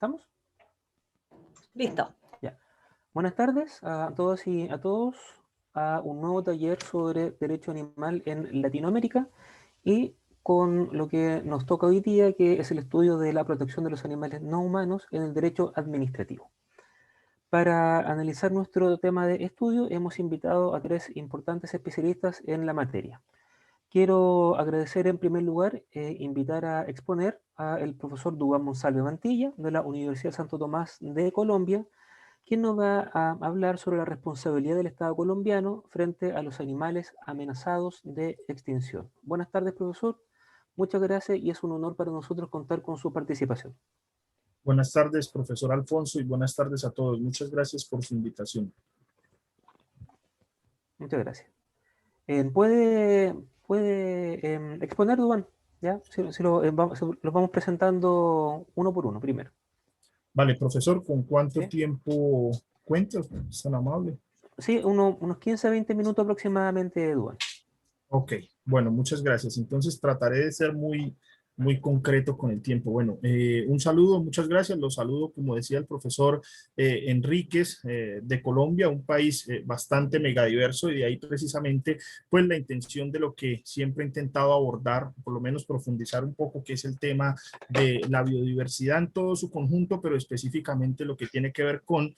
¿Estamos? Listo. Ya. Buenas tardes a todas y a todos a un nuevo taller sobre derecho animal en Latinoamérica y con lo que nos toca hoy día, que es el estudio de la protección de los animales no humanos en el derecho administrativo. Para analizar nuestro tema de estudio hemos invitado a tres importantes especialistas en la materia. Quiero agradecer en primer lugar, invitar a exponer al profesor Duván Monsalve Mantilla de la Universidad Santo Tomás de Colombia, quien nos va a hablar sobre la responsabilidad del Estado colombiano frente a los animales amenazados de extinción. Buenas tardes, profesor. Muchas gracias y es un honor para nosotros contar con su participación. Buenas tardes, profesor Alfonso, y buenas tardes a todos. Muchas gracias por su invitación. Muchas gracias. ¿Puede exponer, Duván? ¿Ya? Los vamos presentando uno por uno primero. Vale, profesor, ¿con cuánto ¿Sí? tiempo cuenta? ¿Es tan amable? Sí, unos 15 a 20 minutos aproximadamente, Duván. Ok, bueno, muchas gracias. Entonces trataré de ser muy concreto con el tiempo. Bueno, un saludo, muchas gracias. Los saludo, como decía el profesor Enríquez, de Colombia, un país bastante megadiverso, y de ahí precisamente pues la intención de lo que siempre he intentado abordar, por lo menos profundizar un poco, que es el tema de la biodiversidad en todo su conjunto, pero específicamente lo que tiene que ver con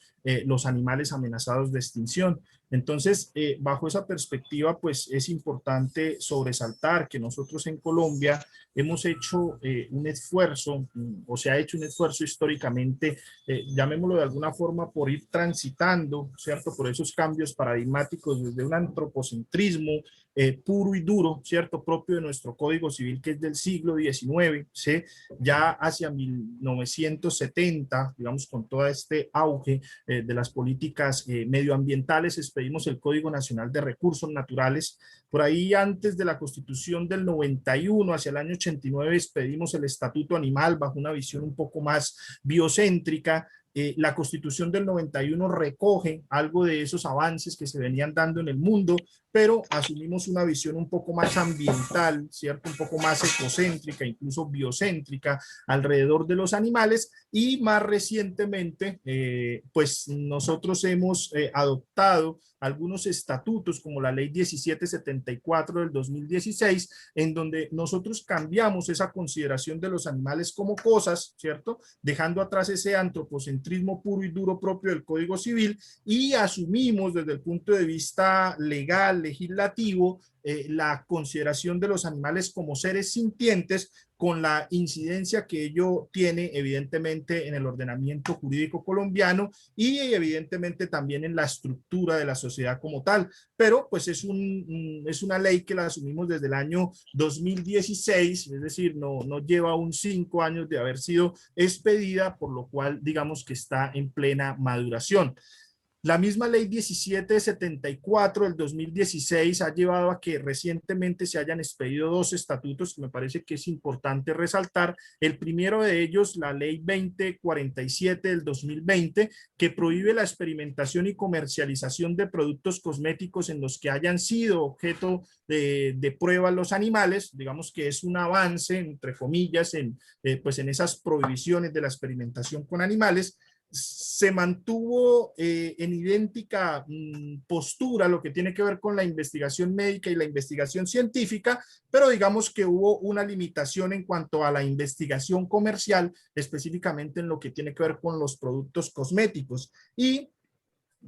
los animales amenazados de extinción. Entonces, bajo esa perspectiva, pues es importante sobresaltar que nosotros en Colombia hemos hecho un esfuerzo, o se ha hecho un esfuerzo históricamente, llamémoslo de alguna forma, por ir transitando, ¿cierto? Por esos cambios paradigmáticos desde un antropocentrismo puro y duro, ¿cierto? Propio de nuestro Código Civil, que es del siglo XIX, ¿sí? Ya hacia 1970, digamos, con todo este auge de las políticas medioambientales, expedimos el Código Nacional de Recursos Naturales. Por ahí, antes de la Constitución del 91, hacia el año 89, expedimos el Estatuto Animal bajo una visión un poco más biocéntrica. La Constitución del 91 recoge algo de esos avances que se venían dando en el mundo, pero asumimos una visión un poco más ambiental, ¿cierto? Un poco más ecocéntrica, incluso biocéntrica, alrededor de los animales. Y más recientemente, pues nosotros hemos adoptado algunos estatutos, como la Ley 1774 del 2016, en donde nosotros cambiamos esa consideración de los animales como cosas, ¿cierto? Dejando atrás ese antropocentrismo puro y duro propio del Código Civil, y asumimos desde el punto de vista legal, legislativo, la consideración de los animales como seres sintientes, con la incidencia que ello tiene evidentemente en el ordenamiento jurídico colombiano y evidentemente también en la estructura de la sociedad como tal. Pero pues es una ley que la asumimos desde el año 2016, es decir, no lleva aún 5 años de haber sido expedida, por lo cual digamos que está en plena maduración. La misma ley 1774 del 2016 ha llevado a que recientemente se hayan expedido 2 estatutos que me parece que es importante resaltar. El primero de ellos, la ley 2047 del 2020, que prohíbe la experimentación y comercialización de productos cosméticos en los que hayan sido objeto de prueba los animales. Digamos que es un avance, entre comillas, pues en esas prohibiciones de la experimentación con animales. Se mantuvo en idéntica postura lo que tiene que ver con la investigación médica y la investigación científica, pero digamos que hubo una limitación en cuanto a la investigación comercial, específicamente en lo que tiene que ver con los productos cosméticos. Y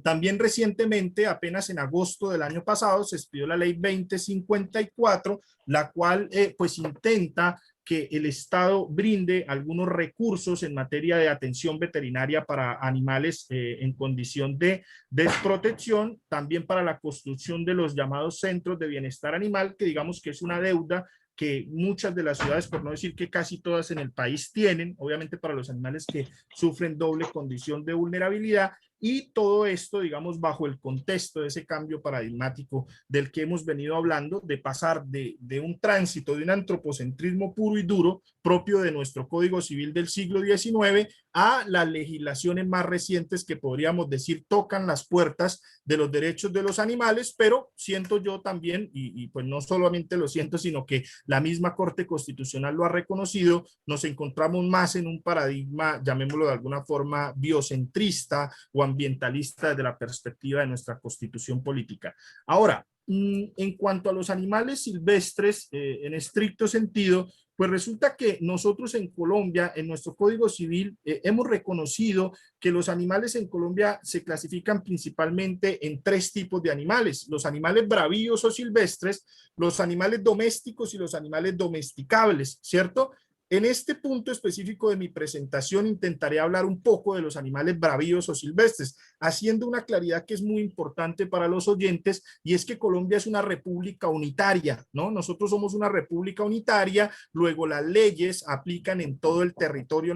también recientemente, apenas en agosto del año pasado, se expidió la ley 2054, la cual pues intenta que el Estado brinde algunos recursos en materia de atención veterinaria para animales en condición de desprotección, también para la construcción de los llamados centros de bienestar animal, que digamos que es una deuda que muchas de las ciudades, por no decir que casi todas en el país tienen, obviamente para los animales que sufren doble condición de vulnerabilidad, y todo esto, digamos, bajo el contexto de ese cambio paradigmático del que hemos venido hablando, de pasar de un tránsito, de un antropocentrismo puro y duro, propio de nuestro Código Civil del siglo XIX, a las legislaciones más recientes que podríamos decir tocan las puertas de los derechos de los animales, pero siento yo también, y pues no solamente lo siento, sino que la misma Corte Constitucional lo ha reconocido, nos encontramos más en un paradigma, llamémoslo de alguna forma, biocentrista o ambientalista desde la perspectiva de nuestra constitución política. Ahora, en cuanto a los animales silvestres, en estricto sentido, pues resulta que nosotros en Colombia, en nuestro Código Civil, hemos reconocido que los animales en Colombia se clasifican principalmente en 3 tipos de animales: los animales bravíos o silvestres, los animales domésticos y los animales domesticables, ¿cierto? En este punto específico de mi presentación intentaré hablar un poco de los animales bravíos o silvestres, haciendo una claridad que es muy importante para los oyentes, y es que Colombia es una república unitaria, ¿no? Nosotros somos una república unitaria, luego las leyes aplican en todo el territorio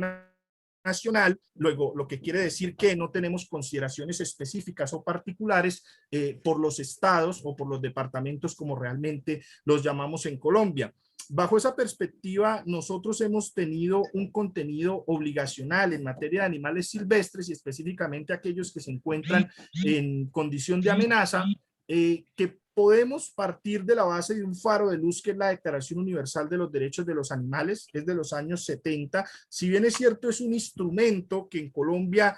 nacional, luego lo que quiere decir que no tenemos consideraciones específicas o particulares por los estados o por los departamentos, como realmente los llamamos en Colombia. Bajo esa perspectiva, nosotros hemos tenido un contenido obligacional en materia de animales silvestres y específicamente aquellos que se encuentran en condición de amenaza, que podemos partir de la base de un faro de luz que es la Declaración Universal de los Derechos de los Animales, es de los años 70. Si bien es cierto, es un instrumento que en Colombia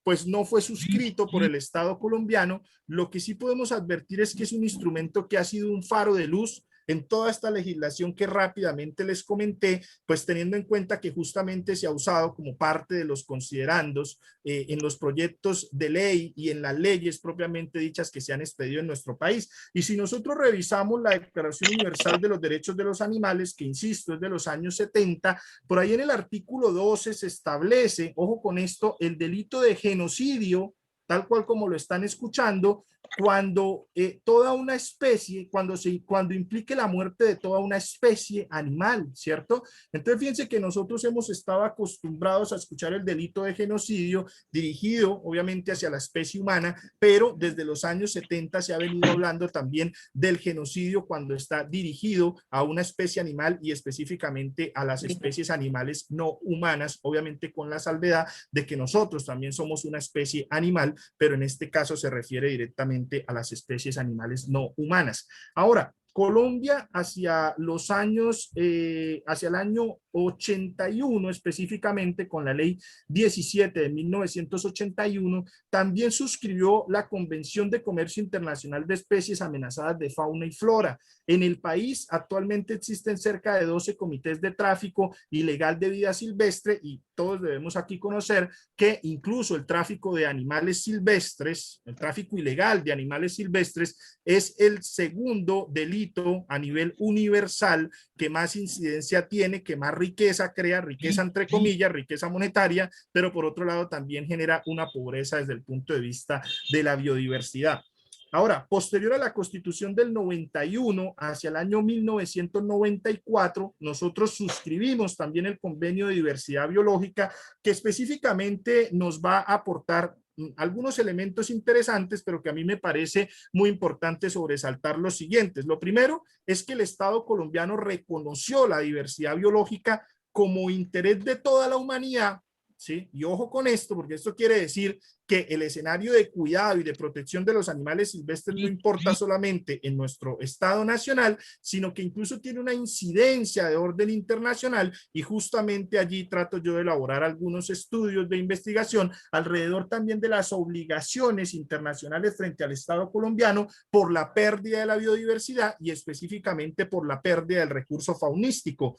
pues no fue suscrito por el Estado colombiano, lo que sí podemos advertir es que es un instrumento que ha sido un faro de luz en toda esta legislación que rápidamente les comenté, pues teniendo en cuenta que justamente se ha usado como parte de los considerandos en los proyectos de ley y en las leyes propiamente dichas que se han expedido en nuestro país. Y si nosotros revisamos la Declaración Universal de los Derechos de los Animales, que insisto es de los años 70, por ahí en el artículo 12 se establece, ojo con esto, el delito de genocidio, tal cual como lo están escuchando, cuando toda una especie, cuando implique la muerte de toda una especie animal, ¿cierto? Entonces fíjense que nosotros hemos estado acostumbrados a escuchar el delito de genocidio dirigido obviamente hacia la especie humana, pero desde los años 70 se ha venido hablando también del genocidio cuando está dirigido a una especie animal y específicamente a las especies animales no humanas, obviamente con la salvedad de que nosotros también somos una especie animal, pero en este caso se refiere directamente a las especies animales no humanas. Ahora, Colombia hacia los años, hacia el año 81 específicamente, con la ley 17 de 1981, también suscribió la Convención de Comercio Internacional de Especies Amenazadas de Fauna y Flora. En el país actualmente existen cerca de 12 comités de tráfico ilegal de vida silvestre, y todos debemos aquí conocer que incluso el tráfico de animales silvestres, el tráfico ilegal de animales silvestres, es el segundo delito a nivel universal que más incidencia tiene, que más riqueza crea, riqueza entre comillas, riqueza monetaria, pero por otro lado también genera una pobreza desde el punto de vista de la biodiversidad. Ahora, posterior a la Constitución del 91, hacia el año 1994, nosotros suscribimos también el Convenio de Diversidad Biológica, que específicamente nos va a aportar algunos elementos interesantes, pero que a mí me parece muy importante sobresaltar los siguientes. Lo primero es que el Estado colombiano reconoció la diversidad biológica como interés de toda la humanidad, ¿sí? Y ojo con esto, porque esto quiere decir que el escenario de cuidado y de protección de los animales silvestres no importa solamente en nuestro Estado nacional, sino que incluso tiene una incidencia de orden internacional, y justamente allí trato yo de elaborar algunos estudios de investigación alrededor también de las obligaciones internacionales frente al Estado colombiano por la pérdida de la biodiversidad y específicamente por la pérdida del recurso faunístico.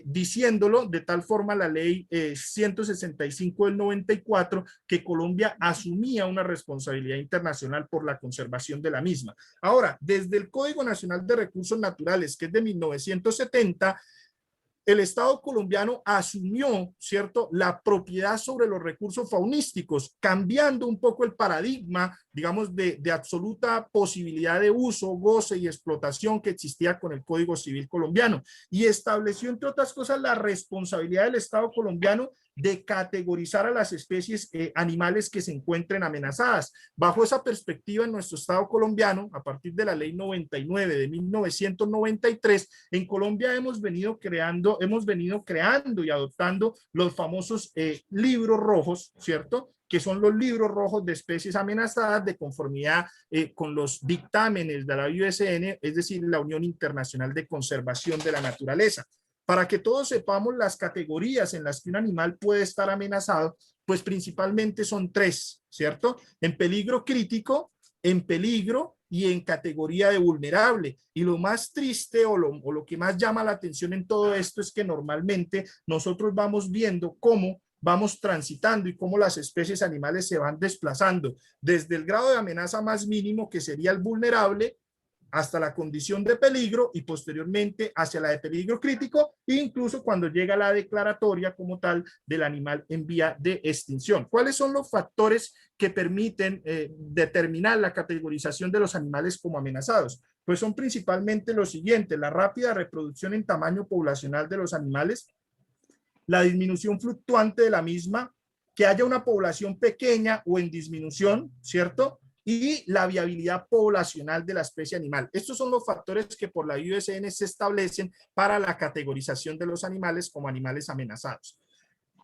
Diciéndolo de tal forma la ley 165 del 94, que Colombia asumía una responsabilidad internacional por la conservación de la misma. Ahora, desde el Código Nacional de Recursos Naturales, que es de 1970, el Estado colombiano asumió, ¿cierto?, la propiedad sobre los recursos faunísticos, cambiando un poco el paradigma, digamos, de absoluta posibilidad de uso, goce y explotación que existía con el Código Civil colombiano, y estableció, entre otras cosas, la responsabilidad del Estado colombiano de categorizar a las especies animales que se encuentren amenazadas. Bajo esa perspectiva, en nuestro Estado colombiano, a partir de la Ley 99 de 1993, en Colombia hemos venido creando y adoptando los famosos libros rojos, ¿cierto?, que son los libros rojos de especies amenazadas de conformidad con los dictámenes de la USN, es decir, la Unión Internacional de Conservación de la Naturaleza. Para que todos sepamos las categorías en las que un animal puede estar amenazado, pues principalmente son tres, ¿cierto? En peligro crítico, en peligro y en categoría de vulnerable. Y lo más triste o lo que más llama la atención en todo esto es que normalmente nosotros vamos viendo cómo vamos transitando y cómo las especies animales se van desplazando desde el grado de amenaza más mínimo, que sería el vulnerable, hasta la condición de peligro y posteriormente hacia la de peligro crítico, e incluso cuando llega la declaratoria como tal del animal en vía de extinción. ¿Cuáles son los factores que permiten determinar la categorización de los animales como amenazados? Pues son principalmente los siguientes: la rápida reproducción en tamaño poblacional de los animales, la disminución fluctuante de la misma, que haya una población pequeña o en disminución, ¿cierto?, y la viabilidad poblacional de la especie animal. Estos son los factores que por la USN se establecen para la categorización de los animales como animales amenazados.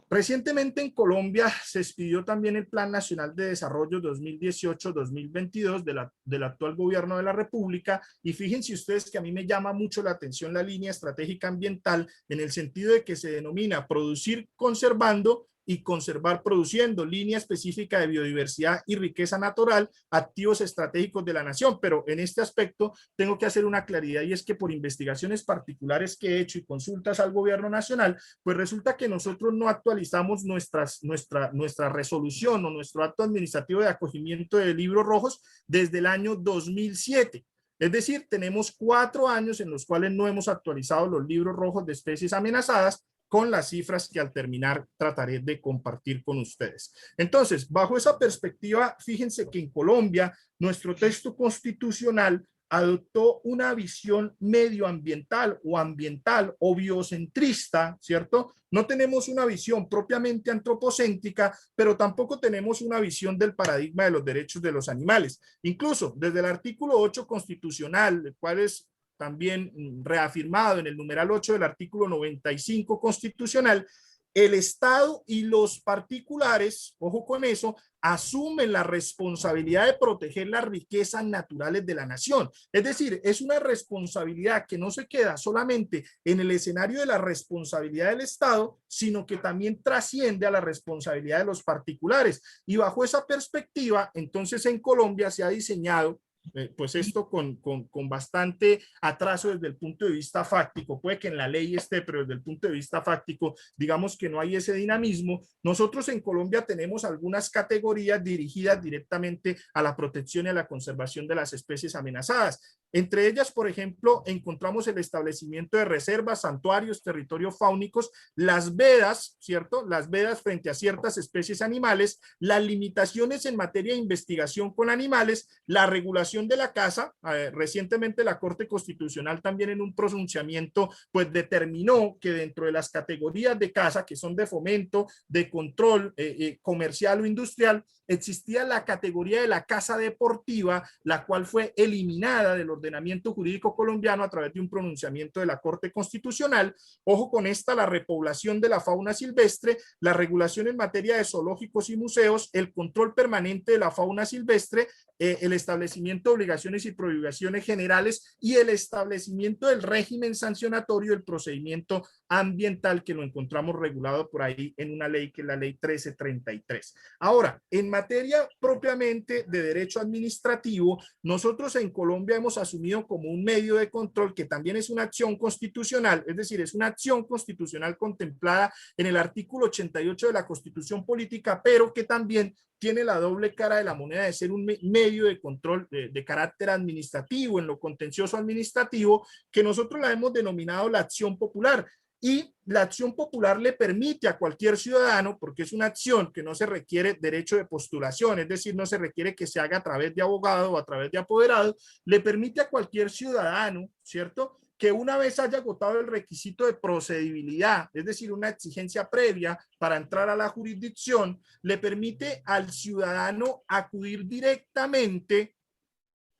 Recientemente en Colombia se expidió también el Plan Nacional de Desarrollo 2018-2022 del actual gobierno de la República, y fíjense ustedes que a mí me llama mucho la atención la línea estratégica ambiental, en el sentido de que se denomina producir conservando y conservar produciendo, línea específica de biodiversidad y riqueza natural, activos estratégicos de la nación. Pero en este aspecto tengo que hacer una claridad, y es que por investigaciones particulares que he hecho y consultas al gobierno nacional, pues resulta que nosotros no actualizamos nuestra resolución o nuestro acto administrativo de acogimiento de libros rojos desde el año 2007. Es decir, tenemos 4 años en los cuales no hemos actualizado los libros rojos de especies amenazadas, con las cifras que al terminar trataré de compartir con ustedes. Entonces, bajo esa perspectiva, fíjense que en Colombia nuestro texto constitucional adoptó una visión medioambiental o biocentrista, ¿cierto? No tenemos una visión propiamente antropocéntrica, pero tampoco tenemos una visión del paradigma de los derechos de los animales. Incluso desde el artículo 8 constitucional, el cual es también reafirmado en el numeral 8 del artículo 95 constitucional, el Estado y los particulares, ojo con eso, asumen la responsabilidad de proteger las riquezas naturales de la nación. Es decir, es una responsabilidad que no se queda solamente en el escenario de la responsabilidad del Estado, sino que también trasciende a la responsabilidad de los particulares. Y bajo esa perspectiva, entonces en Colombia se ha diseñado pues esto con bastante atraso desde el punto de vista fáctico. Puede que en la ley esté, pero desde el punto de vista fáctico, digamos que no hay ese dinamismo. Nosotros en Colombia tenemos algunas categorías dirigidas directamente a la protección y a la conservación de las especies amenazadas. Entre ellas, por ejemplo, encontramos el establecimiento de reservas, santuarios, territorios fáunicos, las vedas, ¿cierto? Las vedas frente a ciertas especies animales, las limitaciones en materia de investigación con animales, la regulación de la caza. Recientemente la Corte Constitucional también en un pronunciamiento pues determinó que dentro de las categorías de caza, que son de fomento, de control comercial o industrial, existía la categoría de la caza deportiva, la cual fue eliminada del ordenamiento jurídico colombiano a través de un pronunciamiento de la Corte Constitucional. Ojo con esta: la repoblación de la fauna silvestre, la regulación en materia de zoológicos y museos, el control permanente de la fauna silvestre, el establecimiento de obligaciones y prohibiciones generales y el establecimiento del régimen sancionatorio del procedimiento ambiental, que lo encontramos regulado por ahí en una ley que es la ley 1333. Ahora, en materia propiamente de derecho administrativo, nosotros en Colombia hemos asumido como un medio de control que también es una acción constitucional, es decir, es una acción constitucional contemplada en el artículo 88 de la Constitución Política, pero que también tiene la doble cara de la moneda de ser un medio de control de carácter administrativo, en lo contencioso administrativo, que nosotros la hemos denominado la acción popular. Y la acción popular le permite a cualquier ciudadano, porque es una acción que no se requiere derecho de postulación, es decir, no se requiere que se haga a través de abogado o a través de apoderado, le permite a cualquier ciudadano, ¿cierto?, que una vez haya agotado el requisito de procedibilidad, es decir, una exigencia previa para entrar a la jurisdicción, le permite al ciudadano acudir directamente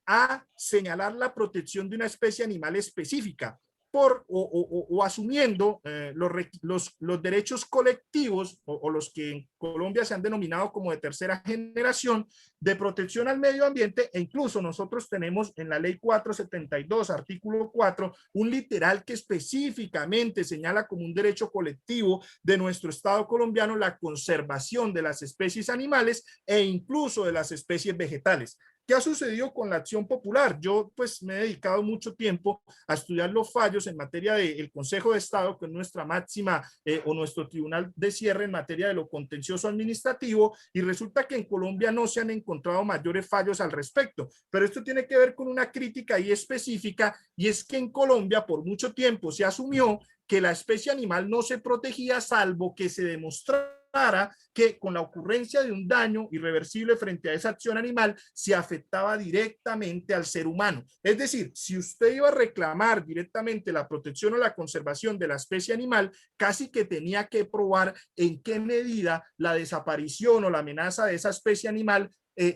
a señalar la protección de una especie animal específica o asumiendo los derechos colectivos o los que en Colombia se han denominado como de tercera generación de protección al medio ambiente, e incluso nosotros tenemos en la ley 472, artículo 4, un literal que específicamente señala como un derecho colectivo de nuestro Estado colombiano la conservación de las especies animales e incluso de las especies vegetales. ¿Qué ha sucedido con la acción popular? Yo pues me he dedicado mucho tiempo a estudiar los fallos en materia del Consejo de Estado, que es nuestra máxima o nuestro tribunal de cierre en materia de lo contencioso administrativo, y resulta que en Colombia no se han encontrado mayores fallos al respecto, pero esto tiene que ver con una crítica ahí específica, y es que en Colombia por mucho tiempo se asumió que la especie animal no se protegía salvo que se demostrara que con la ocurrencia de un daño irreversible frente a esa acción animal se afectaba directamente al ser humano. Es decir, si usted iba a reclamar directamente la protección o la conservación de la especie animal, casi que tenía que probar en qué medida la desaparición o la amenaza de esa especie animal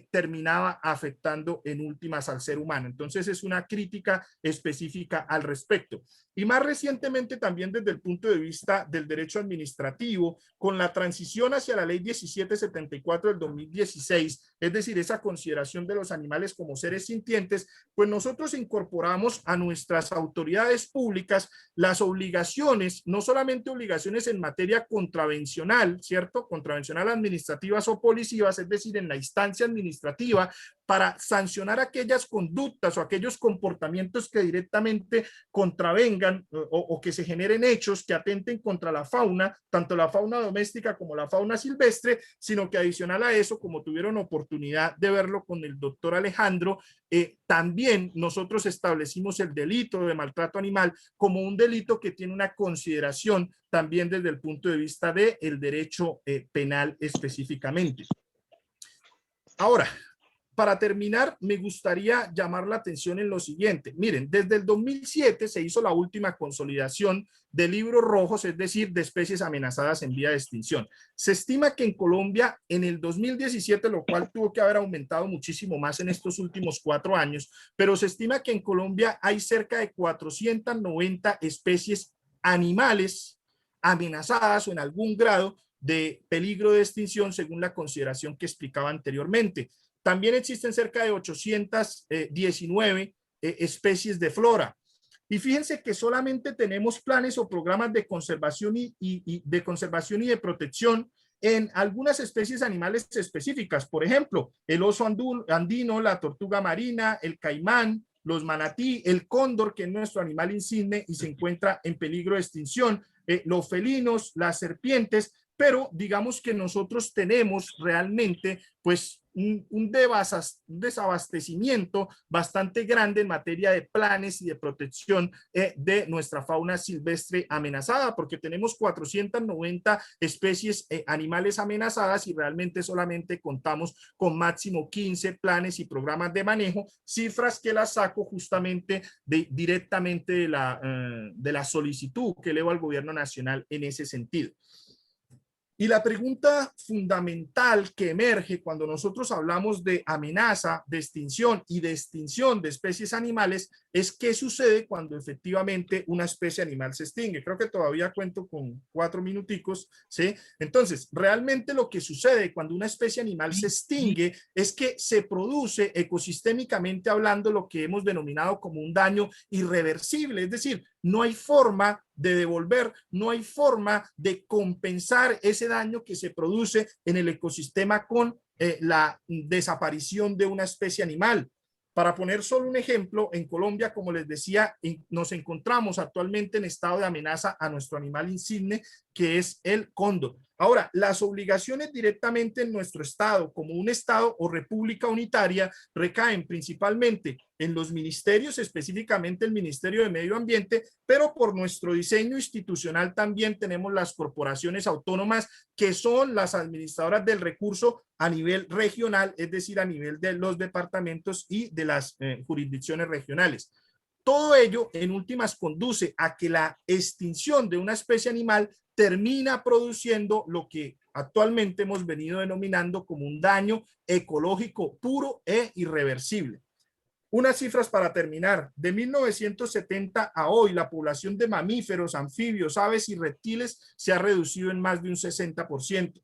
terminaba afectando en últimas al ser humano. Entonces es una crítica específica al respecto. Y más recientemente también desde el punto de vista del derecho administrativo, con la transición hacia la ley 1774 del 2016, es decir, esa consideración de los animales como seres sintientes, pues nosotros incorporamos a nuestras autoridades públicas las obligaciones, no solamente obligaciones en materia contravencional, ¿cierto? Contravencional administrativas o policivas, es decir, en la instancia administrativa, para sancionar aquellas conductas o aquellos comportamientos que directamente contravengan o que se generen hechos que atenten contra la fauna, tanto la fauna doméstica como la fauna silvestre, sino que adicional a eso, como tuvieron oportunidad de verlo con el doctor Alejandro, también nosotros establecimos el delito de maltrato animal como un delito que tiene una consideración también desde el punto de vista del derecho penal específicamente. Ahora, para terminar, me gustaría llamar la atención en lo siguiente. Miren, desde el 2007 se hizo la última consolidación de libros rojos, es decir, de especies amenazadas en vía de extinción. Se estima que en Colombia en el 2017, lo cual tuvo que haber aumentado muchísimo más en estos últimos 4 años, pero se estima que en Colombia hay cerca de 490 especies animales amenazadas o en algún grado de peligro de extinción según la consideración que explicaba anteriormente. También existen cerca de 819 especies de flora. Y fíjense que solamente tenemos planes o programas de conservación y de protección en algunas especies animales específicas. Por ejemplo, el oso andino, la tortuga marina, el caimán, los manatí, el cóndor, que es nuestro animal insigne y se encuentra en peligro de extinción, los felinos, las serpientes, pero digamos que nosotros tenemos realmente pues un desabastecimiento bastante grande en materia de planes y de protección de nuestra fauna silvestre amenazada, porque tenemos 490 especies animales amenazadas y realmente solamente contamos con máximo 15 planes y programas de manejo, cifras que las saco justamente directamente de la solicitud que elevo al gobierno nacional en ese sentido. Y la pregunta fundamental que emerge cuando nosotros hablamos de amenaza, de extinción y de extinción de especies animales es qué sucede cuando efectivamente una especie animal se extingue. Creo que todavía cuento con 4 minuticos, ¿sí? Entonces, realmente lo que sucede cuando una especie animal se extingue es que se produce ecosistémicamente hablando lo que hemos denominado como un daño irreversible, es decir, no hay forma de devolver, no hay forma de compensar ese daño que se produce en el ecosistema con la desaparición de una especie animal. Para poner solo un ejemplo, en Colombia, como les decía, nos encontramos actualmente en estado de amenaza a nuestro animal insigne, que es el cóndor. Ahora, las obligaciones directamente en nuestro estado, como un estado o república unitaria, recaen principalmente en los ministerios, específicamente el Ministerio de Medio Ambiente, pero por nuestro diseño institucional también tenemos las corporaciones autónomas que son las administradoras del recurso a nivel regional, es decir, a nivel de los departamentos y de las jurisdicciones regionales. todo ello en últimas conduce a que la extinción de una especie animal termina produciendo lo que actualmente hemos venido denominando como un daño ecológico puro e irreversible. Unas cifras para terminar. De 1970 a hoy, la población de mamíferos, anfibios, aves y reptiles se ha reducido en más de un 60%.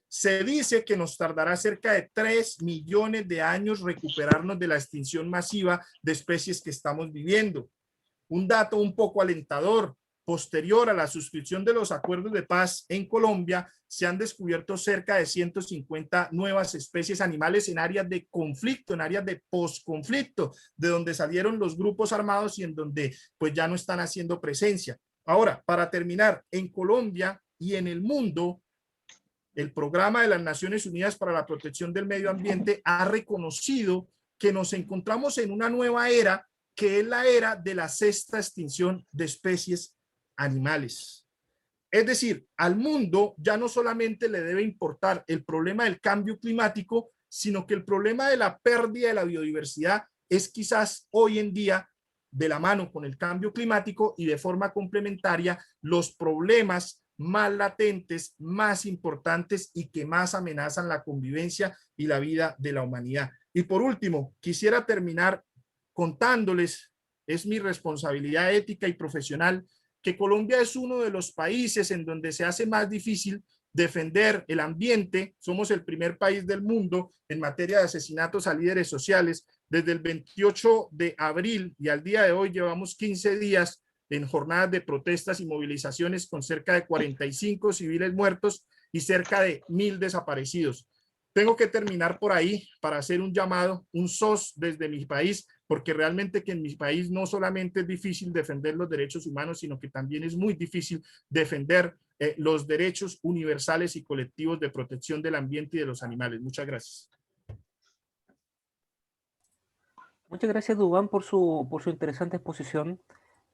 Se dice que nos tardará cerca de 3 millones de años recuperarnos de la extinción masiva de especies que estamos viviendo. Un dato un poco alentador: posterior a la suscripción de los acuerdos de paz en Colombia, se han descubierto cerca de 150 nuevas especies animales en áreas de conflicto, en áreas de posconflicto, de donde salieron los grupos armados y en donde pues ya no están haciendo presencia. Ahora, para terminar, en Colombia y en el mundo, el Programa de las Naciones Unidas para la Protección del Medio Ambiente ha reconocido que nos encontramos en una nueva era, que es la era de la sexta extinción de especies animales. Es decir, al mundo ya no solamente le debe importar el problema del cambio climático, sino que el problema de la pérdida de la biodiversidad es quizás hoy en día, de la mano con el cambio climático y de forma complementaria, los problemas más latentes, más importantes y que más amenazan la convivencia y la vida de la humanidad. Y por último, quisiera terminar contándoles, es mi responsabilidad ética y profesional, que Colombia es uno de los países en donde se hace más difícil defender el ambiente. Somos el primer país del mundo en materia de asesinatos a líderes sociales. Desde el 28 de abril y al día de hoy llevamos 15 días en jornadas de protestas y movilizaciones con cerca de 45 civiles muertos y cerca de 1.000 desaparecidos. Tengo que terminar por ahí para hacer un llamado, un SOS desde mi país, porque realmente que en mi país no solamente es difícil defender los derechos humanos, sino que también es muy difícil defender los derechos universales y colectivos de protección del ambiente y de los animales. Muchas gracias. Muchas gracias, Duván, por su interesante exposición.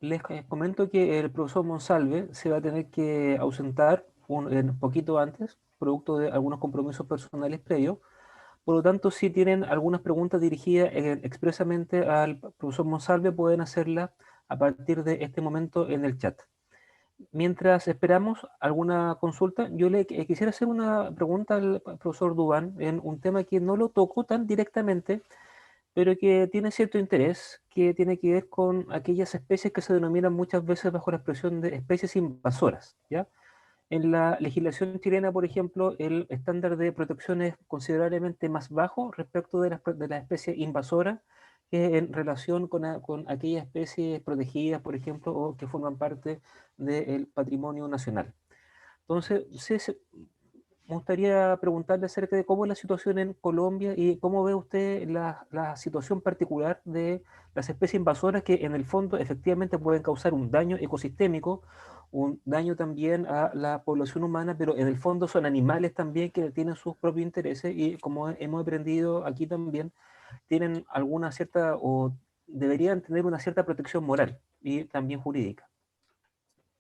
Les comento que el profesor Monsalve se va a tener que ausentar un poquito antes, producto de algunos compromisos personales previos. Por lo tanto, si tienen algunas preguntas dirigidas expresamente al profesor Monsalve, pueden hacerlas a partir de este momento en el chat. Mientras esperamos alguna consulta, yo le quisiera hacer una pregunta al profesor Duván en un tema que no lo tocó tan directamente, pero que tiene cierto interés, que tiene que ver con aquellas especies que se denominan muchas veces bajo la expresión de especies invasoras, ¿ya? En la legislación chilena, por ejemplo, el estándar de protección es considerablemente más bajo respecto de la especie invasora que en relación con aquellas especies protegidas, por ejemplo, o que forman parte del patrimonio nacional. Entonces, me gustaría preguntarle acerca de cómo es la situación en Colombia y cómo ve usted la situación particular de las especies invasoras que en el fondo efectivamente pueden causar un daño ecosistémico, un daño también a la población humana, pero en el fondo son animales también que tienen sus propios intereses y como hemos aprendido aquí también, tienen alguna cierta o deberían tener una cierta protección moral y también jurídica.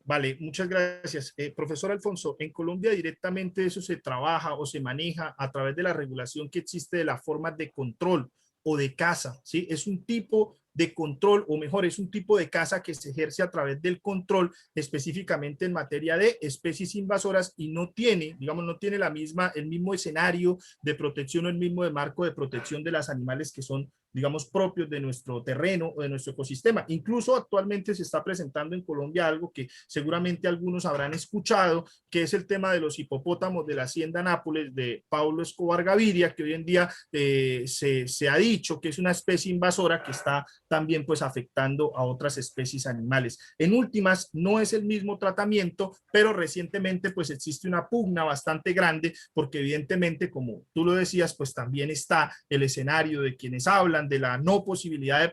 Vale, muchas gracias. Profesor Alfonso, en Colombia directamente eso se trabaja o se maneja a través de la regulación que existe de las formas de control o de caza, ¿sí? Es un tipo de control, o mejor, es un tipo de caza que se ejerce a través del control específicamente en materia de especies invasoras y no tiene, digamos, no tiene el mismo escenario de protección o el mismo de marco de protección de los animales que son, digamos, propios de nuestro terreno o de nuestro ecosistema. Incluso actualmente se está presentando en Colombia algo que seguramente algunos habrán escuchado, que es el tema de los hipopótamos de la hacienda Nápoles de Paulo Escobar Gaviria, que hoy en día se ha dicho que es una especie invasora que está también pues afectando a otras especies animales. En últimas, no es el mismo tratamiento, pero recientemente pues existe una pugna bastante grande porque evidentemente, como tú lo decías, pues también está el escenario de quienes hablan de la no posibilidad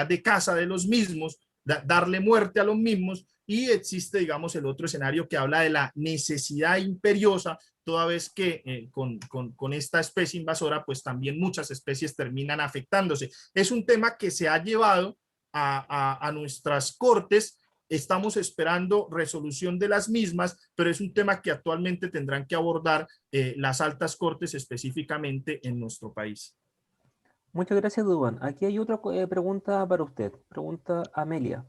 de caza de los mismos, darle muerte a los mismos, y existe, digamos, el otro escenario que habla de la necesidad imperiosa, toda vez que con esta especie invasora, pues también muchas especies terminan afectándose. Es un tema que se ha llevado a nuestras cortes. Estamos esperando resolución de las mismas, pero es un tema que actualmente tendrán que abordar las altas cortes específicamente en nuestro país. Muchas gracias, Dubán. Aquí hay otra pregunta para usted. Pregunta Amelia.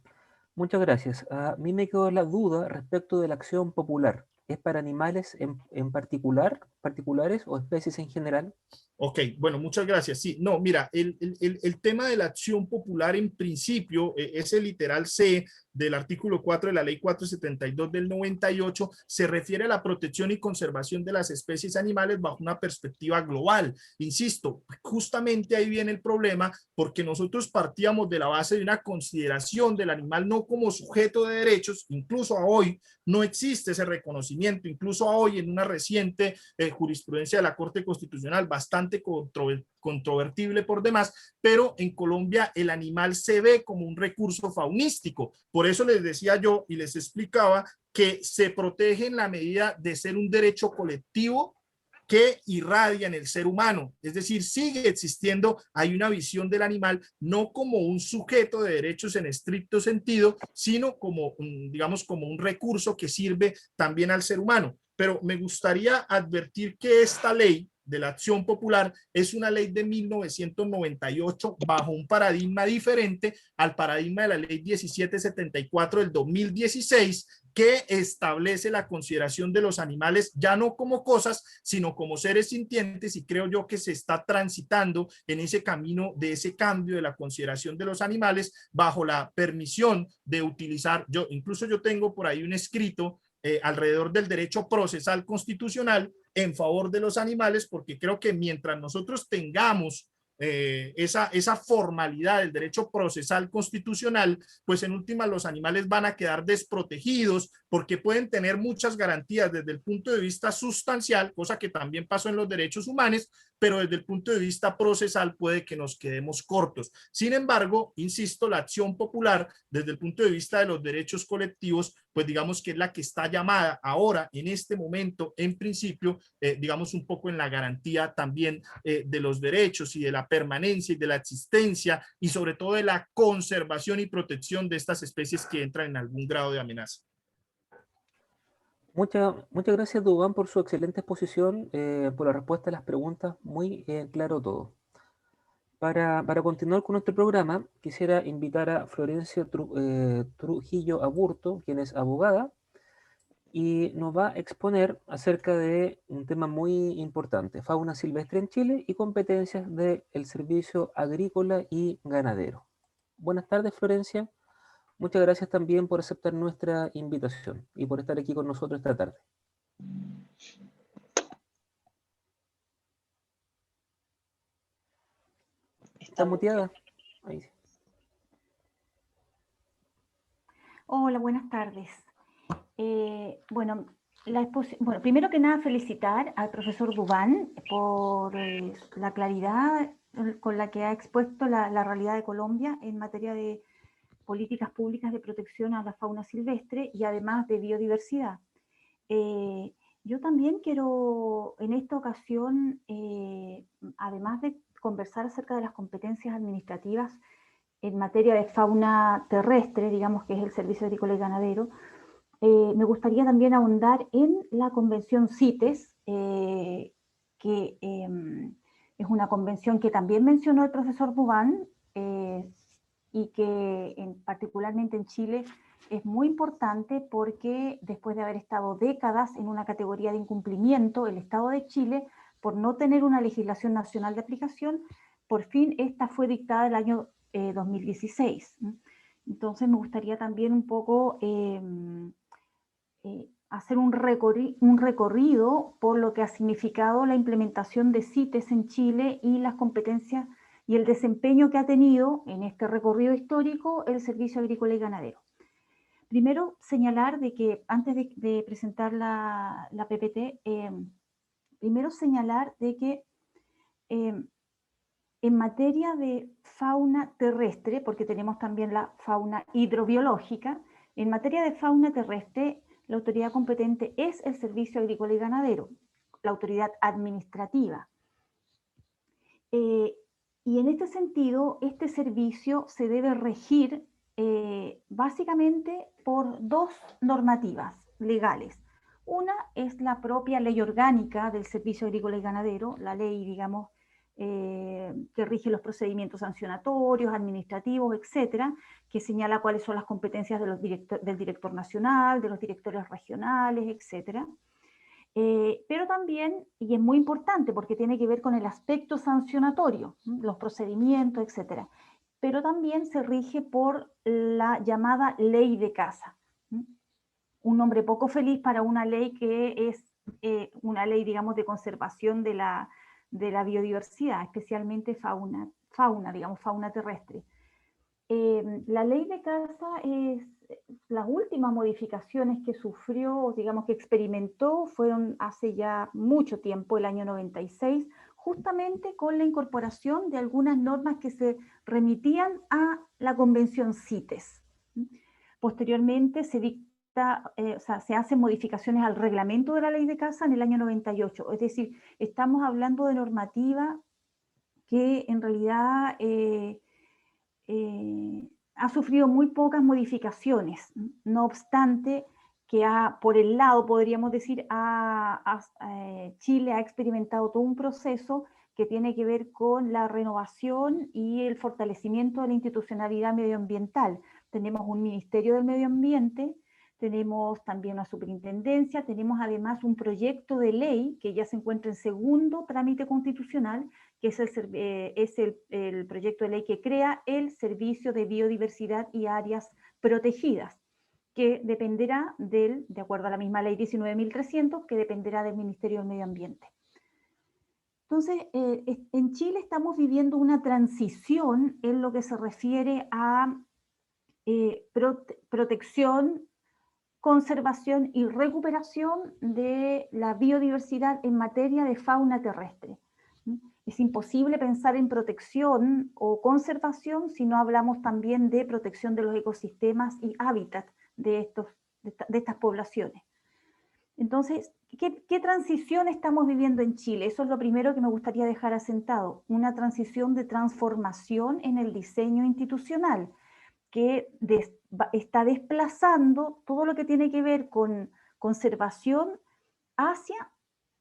Muchas gracias. A mí me quedó la duda respecto de la acción popular. ¿Es para animales en particular, particulares o especies en general? Ok, bueno, muchas gracias. Sí, no, mira, el tema de la acción popular en principio, ese literal C del artículo 4 de la ley 472 del 98, se refiere a la protección y conservación de las especies animales bajo una perspectiva global. Insisto, justamente ahí viene el problema, porque nosotros partíamos de la base de una consideración del animal no como sujeto de derechos, incluso a hoy no existe ese reconocimiento, incluso a hoy en una reciente jurisprudencia de la Corte Constitucional bastante controvertible por demás, pero en Colombia el animal se ve como un recurso faunístico. Por eso les decía yo y les explicaba que se protege en la medida de ser un derecho colectivo que irradia en el ser humano. Es decir, sigue existiendo, hay una visión del animal no como un sujeto de derechos en estricto sentido, sino como, digamos, como un recurso que sirve también al ser humano. Pero me gustaría advertir que esta ley de la acción popular es una ley de 1998 bajo un paradigma diferente al paradigma de la ley 1774 del 2016, que establece la consideración de los animales ya no como cosas, sino como seres sintientes, y creo yo que se está transitando en ese camino de ese cambio de la consideración de los animales bajo la permisión de utilizar, incluso yo tengo por ahí un escrito alrededor del derecho procesal constitucional en favor de los animales, porque creo que mientras nosotros tengamos esa formalidad del derecho procesal constitucional, pues en última los animales van a quedar desprotegidos porque pueden tener muchas garantías desde el punto de vista sustancial, cosa que también pasó en los derechos humanos, pero desde el punto de vista procesal puede que nos quedemos cortos. Sin embargo, insisto, la acción popular desde el punto de vista de los derechos colectivos, pues digamos que es la que está llamada ahora, en este momento, en principio, digamos un poco en la garantía también de los derechos y de la permanencia y de la existencia y sobre todo de la conservación y protección de estas especies que entran en algún grado de amenaza. Muchas gracias, Dubán, por su excelente exposición, por la respuesta a las preguntas. Muy claro todo. Para continuar con nuestro programa, quisiera invitar a Florencia Trujillo Aburto, quien es abogada, y nos va a exponer acerca de un tema muy importante, fauna silvestre en Chile y competencias del servicio agrícola y ganadero. Buenas tardes, Florencia. Muchas gracias también por aceptar nuestra invitación y por estar aquí con nosotros esta tarde. ¿Está muteada? Ahí sí. Hola, buenas tardes. Bueno, primero que nada felicitar al profesor Dubán por la claridad con la que ha expuesto la realidad de Colombia en materia de políticas públicas de protección a la fauna silvestre y además de biodiversidad. Yo también quiero en esta ocasión, además de conversar acerca de las competencias administrativas en materia de fauna terrestre, digamos que es el Servicio Agrícola y Ganadero, me gustaría también ahondar en la convención CITES, que es una convención que también mencionó el profesor Dubán, y que particularmente en Chile es muy importante porque después de haber estado décadas en una categoría de incumplimiento, el Estado de Chile, por no tener una legislación nacional de aplicación, por fin esta fue dictada el año 2016. Entonces me gustaría también un poco hacer un recorrido por lo que ha significado la implementación de CITES en Chile y las competencias y el desempeño que ha tenido en este recorrido histórico el Servicio Agrícola y Ganadero. Primero, señalar de que antes de presentar la PPT, primero señalar de que en materia de fauna terrestre, porque tenemos también la fauna hidrobiológica, en materia de fauna terrestre, la autoridad competente es el Servicio Agrícola y Ganadero, la autoridad administrativa. Y en este sentido, este servicio se debe regir básicamente por dos normativas legales. Una es la propia ley orgánica del Servicio Agrícola y Ganadero, la ley, digamos, que rige los procedimientos sancionatorios, administrativos, etcétera, que señala cuáles son las competencias de del director nacional, de los directores regionales, etcétera. Pero también, y es muy importante porque tiene que ver con el aspecto sancionatorio, los procedimientos, etcétera, pero también se rige por la llamada ley de caza. Un nombre poco feliz para una ley que es una ley, digamos, de conservación de la biodiversidad, especialmente fauna terrestre. La ley de caza es, las últimas modificaciones que sufrió, digamos que experimentó, fueron hace ya mucho tiempo, el año 96, justamente con la incorporación de algunas normas que se remitían a la Convención CITES. Posteriormente se dicta, se hacen modificaciones al reglamento de la ley de caza en el año 98, es decir, estamos hablando de normativa que en realidad ha sufrido muy pocas modificaciones, no obstante que por el lado, podríamos decir, Chile ha experimentado todo un proceso que tiene que ver con la renovación y el fortalecimiento de la institucionalidad medioambiental. Tenemos un Ministerio del Medio Ambiente, tenemos también una superintendencia, tenemos además un proyecto de ley que ya se encuentra en segundo trámite constitucional, que es el proyecto de ley que crea el Servicio de Biodiversidad y Áreas Protegidas, que dependerá de acuerdo a la misma ley 19.300, que dependerá del Ministerio del Medio Ambiente. Entonces, en Chile estamos viviendo una transición en lo que se refiere a protección, conservación y recuperación de la biodiversidad en materia de fauna terrestre. Es imposible pensar en protección o conservación si no hablamos también de protección de los ecosistemas y hábitat de estas poblaciones. Entonces, ¿qué transición estamos viviendo en Chile? Eso es lo primero que me gustaría dejar asentado. Una transición de transformación en el diseño institucional, que está desplazando todo lo que tiene que ver con conservación hacia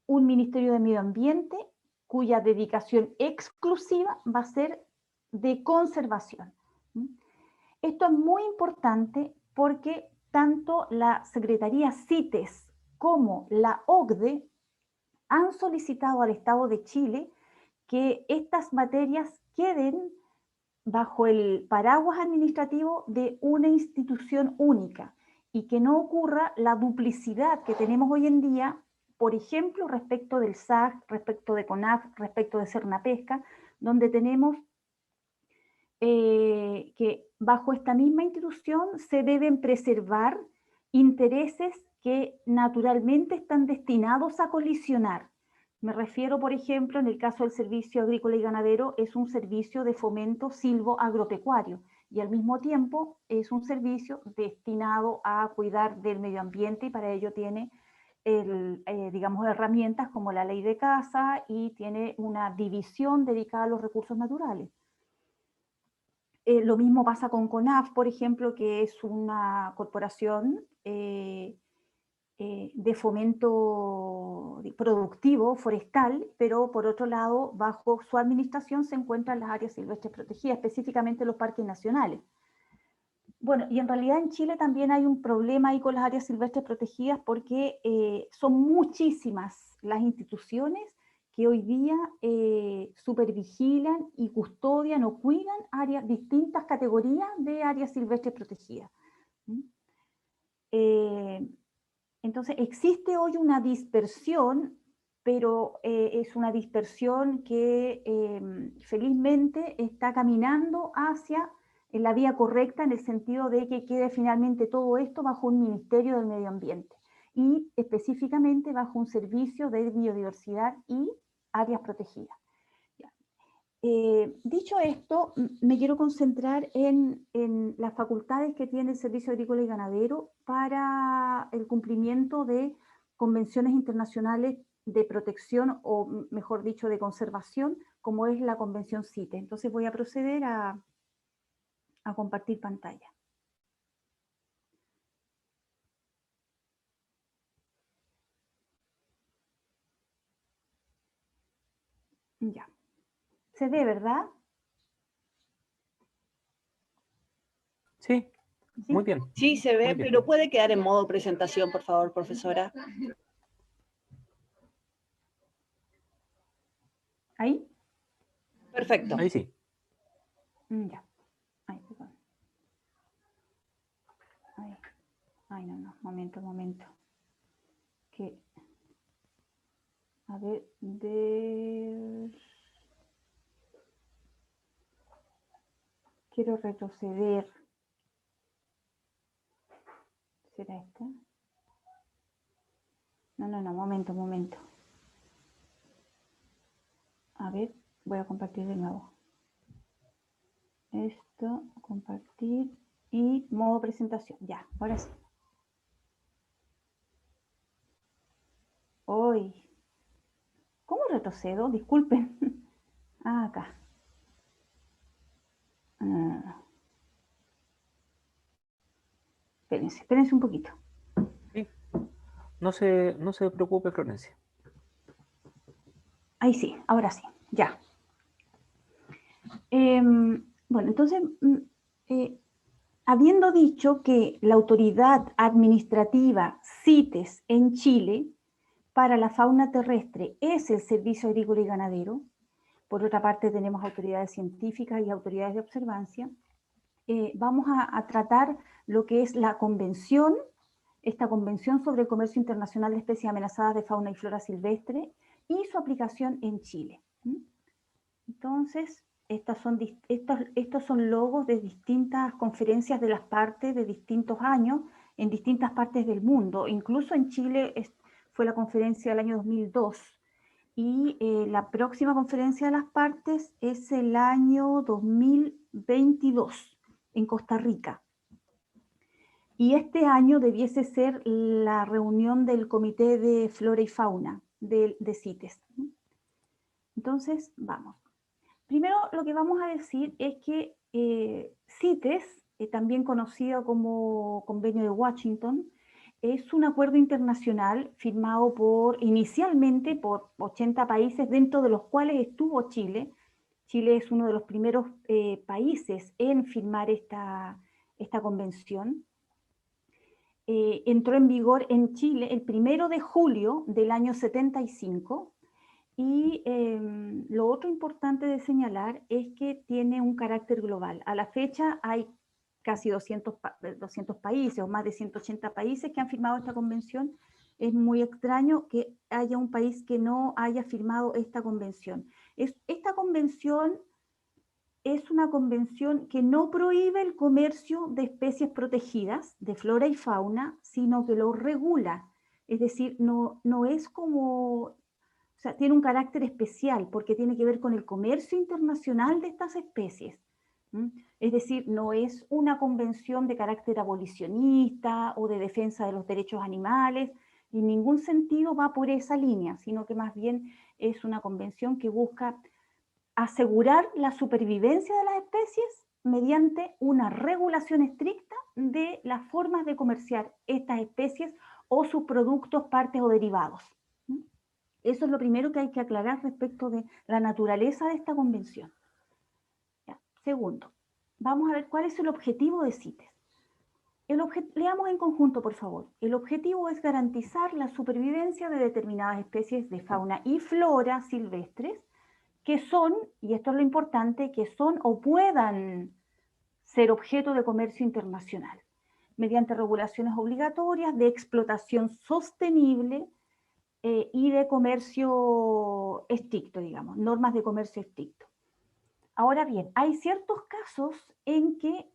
un Ministerio de Medio Ambiente cuya dedicación exclusiva va a ser de conservación. Esto es muy importante porque tanto la Secretaría CITES como la OCDE han solicitado al Estado de Chile que estas materias queden bajo el paraguas administrativo de una institución única y que no ocurra la duplicidad que tenemos hoy en día, por ejemplo, respecto del SAC, respecto de CONAF, respecto de Cernapesca, donde tenemos que bajo esta misma institución se deben preservar intereses que naturalmente están destinados a colisionar. Me refiero, por ejemplo, en el caso del servicio agrícola y ganadero, es un servicio de fomento silvo-agropecuario y al mismo tiempo es un servicio destinado a cuidar del medio ambiente y para ello tiene, digamos, herramientas como la ley de caza y tiene una división dedicada a los recursos naturales. Lo mismo pasa con CONAF, por ejemplo, que es una corporación de fomento productivo, forestal, pero por otro lado, bajo su administración se encuentran las áreas silvestres protegidas, específicamente los parques nacionales. Bueno, y en realidad en Chile también hay un problema ahí con las áreas silvestres protegidas porque son muchísimas las instituciones que hoy día supervigilan y custodian o cuidan distintas categorías de áreas silvestres protegidas. Entonces, existe hoy una dispersión, pero es una dispersión que felizmente está caminando hacia la vía correcta en el sentido de que quede finalmente todo esto bajo un Ministerio del Medio Ambiente y específicamente bajo un servicio de biodiversidad y áreas protegidas. Dicho esto, me quiero concentrar en las facultades que tiene el Servicio Agrícola y Ganadero para el cumplimiento de convenciones internacionales de protección o, mejor dicho, de conservación, como es la Convención CITES. Entonces voy a proceder a compartir pantalla. Ya. ¿Se ve, verdad? Sí, ¿Sí? muy bien. Sí, se ve, Muy bien. pero puede quedar en modo presentación, por favor, profesora. ¿Ahí? Perfecto. Ahí sí. Ya. Ay, perdón. Ay. Ay, no, momento. Que, a ver, quiero retroceder. ¿Será esta? No, momento. A ver, voy a compartir de nuevo. Esto, compartir y modo presentación. Ya, ahora sí. Hoy. ¿Cómo retrocedo? Disculpen. Ah, acá. No. Espérense un poquito. Sí. No se preocupe, Florencia. Ahí sí, ahora sí, ya. Bueno, entonces, habiendo dicho que la autoridad administrativa CITES en Chile para la fauna terrestre es el Servicio Agrícola y Ganadero, por otra parte tenemos autoridades científicas y autoridades de observancia, vamos a tratar lo que es la convención, esta convención sobre el comercio internacional de especies amenazadas de fauna y flora silvestre y su aplicación en Chile. Entonces, estos son logos de distintas conferencias de las partes de distintos años en distintas partes del mundo. Incluso en Chile fue la conferencia del año 2002 y la próxima conferencia de las partes es el año 2022 en Costa Rica. Y este año debiese ser la reunión del Comité de Flora y Fauna de CITES. Entonces, vamos. Primero, lo que vamos a decir es que CITES, también conocido como Convenio de Washington, es un acuerdo internacional firmado inicialmente por 80 países, dentro de los cuales estuvo Chile. Chile es uno de los primeros países en firmar esta convención. Entró en vigor en Chile el 1 de julio del año 75. Y lo otro importante de señalar es que tiene un carácter global. A la fecha hay casi 200 países o más de 180 países que han firmado esta convención. Es muy extraño que haya un país que no haya firmado esta convención. Esta convención es una convención que no prohíbe el comercio de especies protegidas, de flora y fauna, sino que lo regula. Es decir, no es como... O sea, tiene un carácter especial porque tiene que ver con el comercio internacional de estas especies. Es decir, no es una convención de carácter abolicionista o de defensa de los derechos animales, y en ningún sentido va por esa línea, sino que más bien es una convención que busca asegurar la supervivencia de las especies mediante una regulación estricta de las formas de comerciar estas especies o sus productos, partes o derivados. Eso es lo primero que hay que aclarar respecto de la naturaleza de esta convención. Ya. Segundo, vamos a ver cuál es el objetivo de CITES. Leamos en conjunto, por favor. El objetivo es garantizar la supervivencia de determinadas especies de fauna y flora silvestres que son, y esto es lo importante, que son o puedan ser objeto de comercio internacional, mediante regulaciones obligatorias de explotación sostenible y de comercio estricto, digamos, normas de comercio estricto. Ahora bien, hay ciertos casos en que,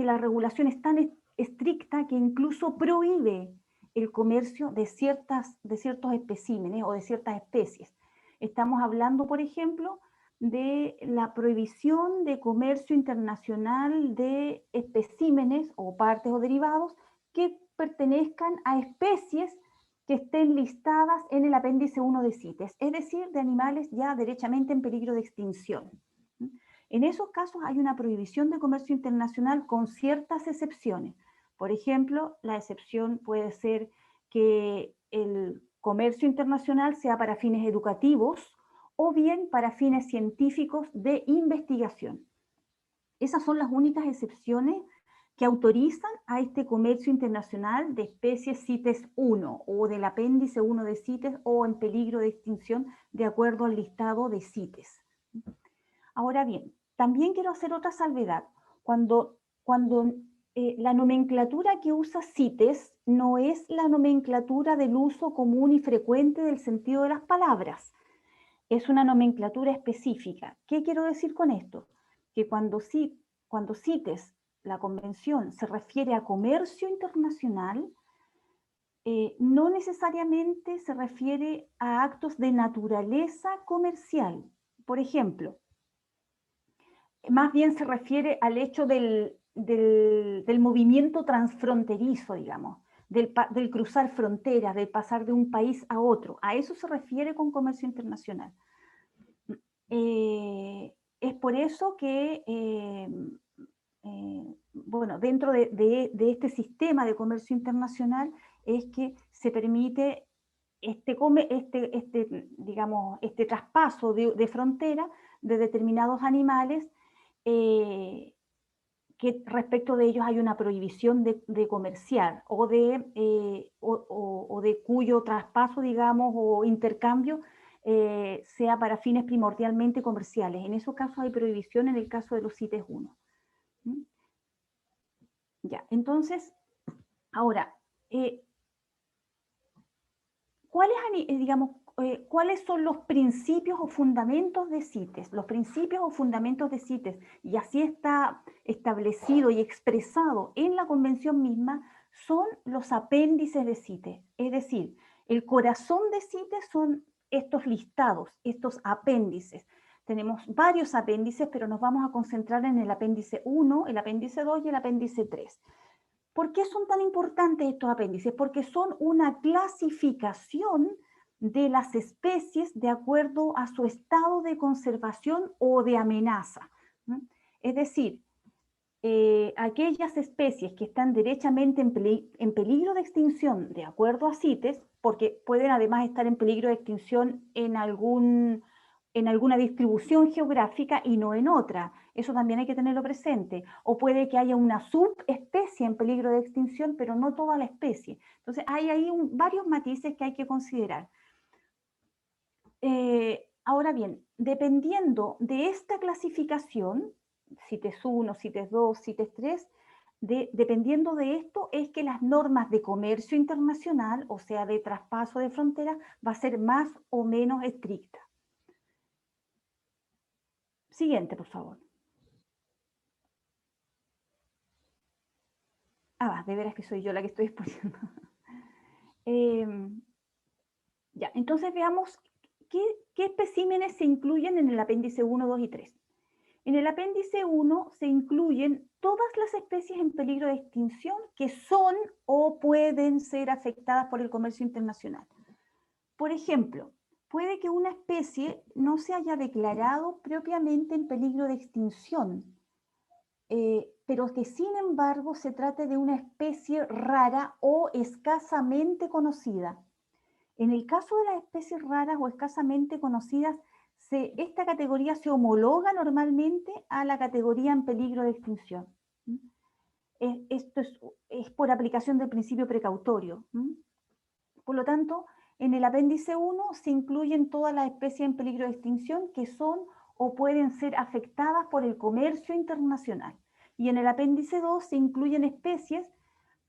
la regulación es tan estricta que incluso prohíbe el comercio de ciertos especímenes o de ciertas especies. Estamos hablando, por ejemplo, de la prohibición de comercio internacional de especímenes o partes o derivados que pertenezcan a especies que estén listadas en el apéndice 1 de CITES, es decir, de animales ya derechamente en peligro de extinción. En esos casos hay una prohibición de comercio internacional con ciertas excepciones. Por ejemplo, la excepción puede ser que el comercio internacional sea para fines educativos o bien para fines científicos de investigación. Esas son las únicas excepciones que autorizan a este comercio internacional de especies CITES 1 o del apéndice 1 de CITES o en peligro de extinción de acuerdo al listado de CITES. Ahora bien, también quiero hacer otra salvedad. Cuando la nomenclatura que usa CITES no es la nomenclatura del uso común y frecuente del sentido de las palabras. Es una nomenclatura específica. ¿Qué quiero decir con esto? Que cuando CITES, la convención, se refiere a comercio internacional, no necesariamente se refiere a actos de naturaleza comercial. Por ejemplo, más bien se refiere al hecho del movimiento transfronterizo, digamos, del cruzar fronteras, del pasar de un país a otro. A eso se refiere con comercio internacional. Es por eso que, bueno, dentro de este sistema de comercio internacional es que se permite digamos, este traspaso de frontera de determinados animales que respecto de ellos hay una prohibición de comerciar o de cuyo traspaso, digamos, o intercambio sea para fines primordialmente comerciales. En esos casos hay prohibición en el caso de los CITES 1. ¿Mm? Ya, entonces, ahora, ¿cuáles son los principios o fundamentos de CITES? Los principios o fundamentos de CITES, y así está establecido y expresado en la convención misma, son los apéndices de CITES. Es decir, el corazón de CITES son estos listados, estos apéndices. Tenemos varios apéndices, pero nos vamos a concentrar en el apéndice 1, el apéndice 2 y el apéndice 3. ¿Por qué son tan importantes estos apéndices? Porque son una clasificación de las especies de acuerdo a su estado de conservación o de amenaza. Es decir, aquellas especies que están derechamente en peligro de extinción de acuerdo a CITES, porque pueden además estar en peligro de extinción en alguna distribución geográfica y no en otra. Eso también hay que tenerlo presente. O puede que haya una subespecie en peligro de extinción, pero no toda la especie. Entonces hay ahí varios matices que hay que considerar. Ahora bien, dependiendo de esta clasificación, CITES 1, CITES 2, CITES 3, dependiendo de esto es que las normas de comercio internacional, o sea, de traspaso de fronteras, va a ser más o menos estricta. Siguiente, por favor. De veras que soy yo la que estoy exponiendo. Ya, entonces veamos qué especímenes se incluyen en el apéndice 1, 2 y 3. En el apéndice 1 se incluyen todas las especies en peligro de extinción que son o pueden ser afectadas por el comercio internacional. Por ejemplo, puede que una especie no se haya declarado propiamente en peligro de extinción, pero que sin embargo se trate de una especie rara o escasamente conocida. En el caso de las especies raras o escasamente conocidas, esta categoría se homologa normalmente a la categoría en peligro de extinción. Esto es por aplicación del principio precautorio. Por lo tanto, en el apéndice 1 se incluyen todas las especies en peligro de extinción que son o pueden ser afectadas por el comercio internacional. Y en el apéndice 2 se incluyen especies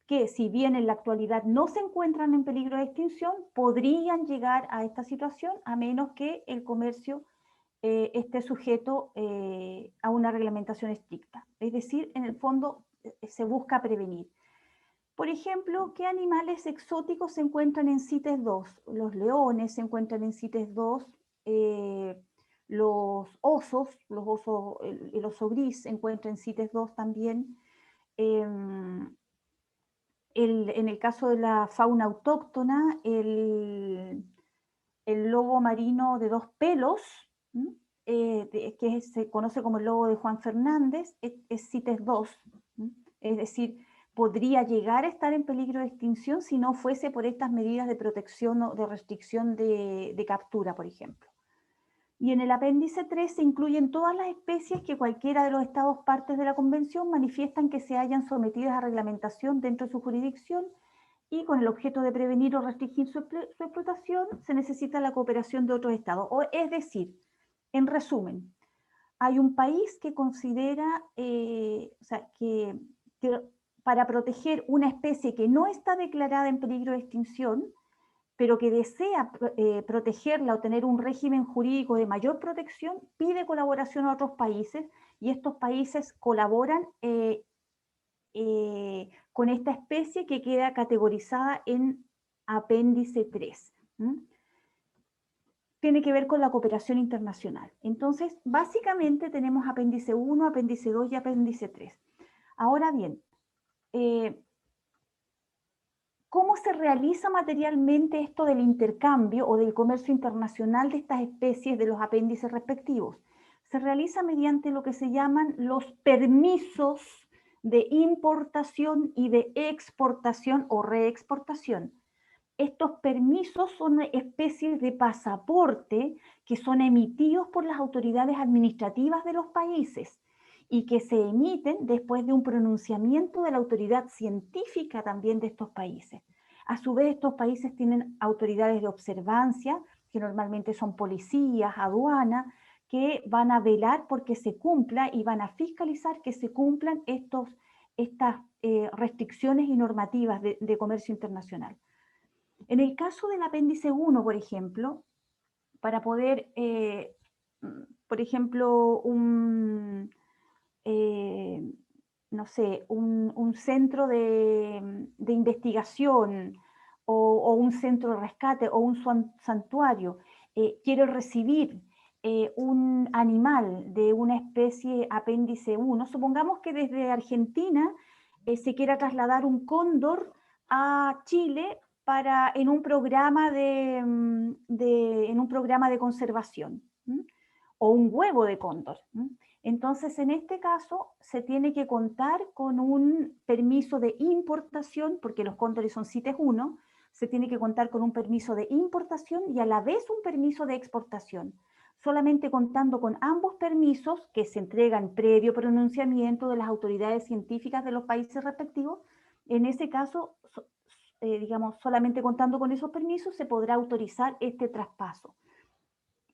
que, si bien en la actualidad no se encuentran en peligro de extinción, podrían llegar a esta situación a menos que el comercio esté sujeto a una reglamentación estricta. Es decir, en el fondo se busca prevenir. Por ejemplo, ¿qué animales exóticos se encuentran en CITES 2? Los leones se encuentran en CITES 2, los osos, el oso gris se encuentra en CITES 2 también. En el caso de la fauna autóctona, el lobo marino de 2 pelos, que se conoce como el lobo de Juan Fernández, es CITES 2, es decir, podría llegar a estar en peligro de extinción si no fuese por estas medidas de protección o de restricción de captura, por ejemplo. Y en el apéndice 3 se incluyen todas las especies que cualquiera de los estados partes de la Convención manifiestan que se hayan sometidas a reglamentación dentro de su jurisdicción, y con el objeto de prevenir o restringir su explotación se necesita la cooperación de otros estados. Es decir, en resumen, hay un país que considera que para proteger una especie que no está declarada en peligro de extinción, pero que desea protegerla o tener un régimen jurídico de mayor protección, pide colaboración a otros países, y estos países colaboran con esta especie que queda categorizada en apéndice 3. Tiene que ver con la cooperación internacional. Entonces, básicamente tenemos apéndice 1, apéndice 2 y apéndice 3. Ahora bien, ¿cómo se realiza materialmente esto del intercambio o del comercio internacional de estas especies de los apéndices respectivos? Se realiza mediante lo que se llaman los permisos de importación y de exportación o reexportación. Estos permisos son especies de pasaporte que son emitidos por las autoridades administrativas de los países y que se emiten después de un pronunciamiento de la autoridad científica también de estos países. A su vez, estos países tienen autoridades de observancia, que normalmente son policías, aduanas, que van a velar porque se cumpla y van a fiscalizar que se cumplan estas restricciones y normativas de comercio internacional. En el caso del apéndice 1, por ejemplo, para poder, por ejemplo, no sé, un centro de investigación o un centro de rescate o un santuario quiere recibir un animal de una especie apéndice 1, supongamos que desde Argentina se quiera trasladar un cóndor a Chile en un programa de conservación, o un huevo de cóndor. Entonces, en este caso, se tiene que contar con un permiso de importación, porque los cóndores son CITES 1, se tiene que contar con un permiso de importación y a la vez un permiso de exportación. Solamente contando con ambos permisos, que se entregan previo pronunciamiento de las autoridades científicas de los países respectivos, en ese caso, digamos, solamente contando con esos permisos se podrá autorizar este traspaso.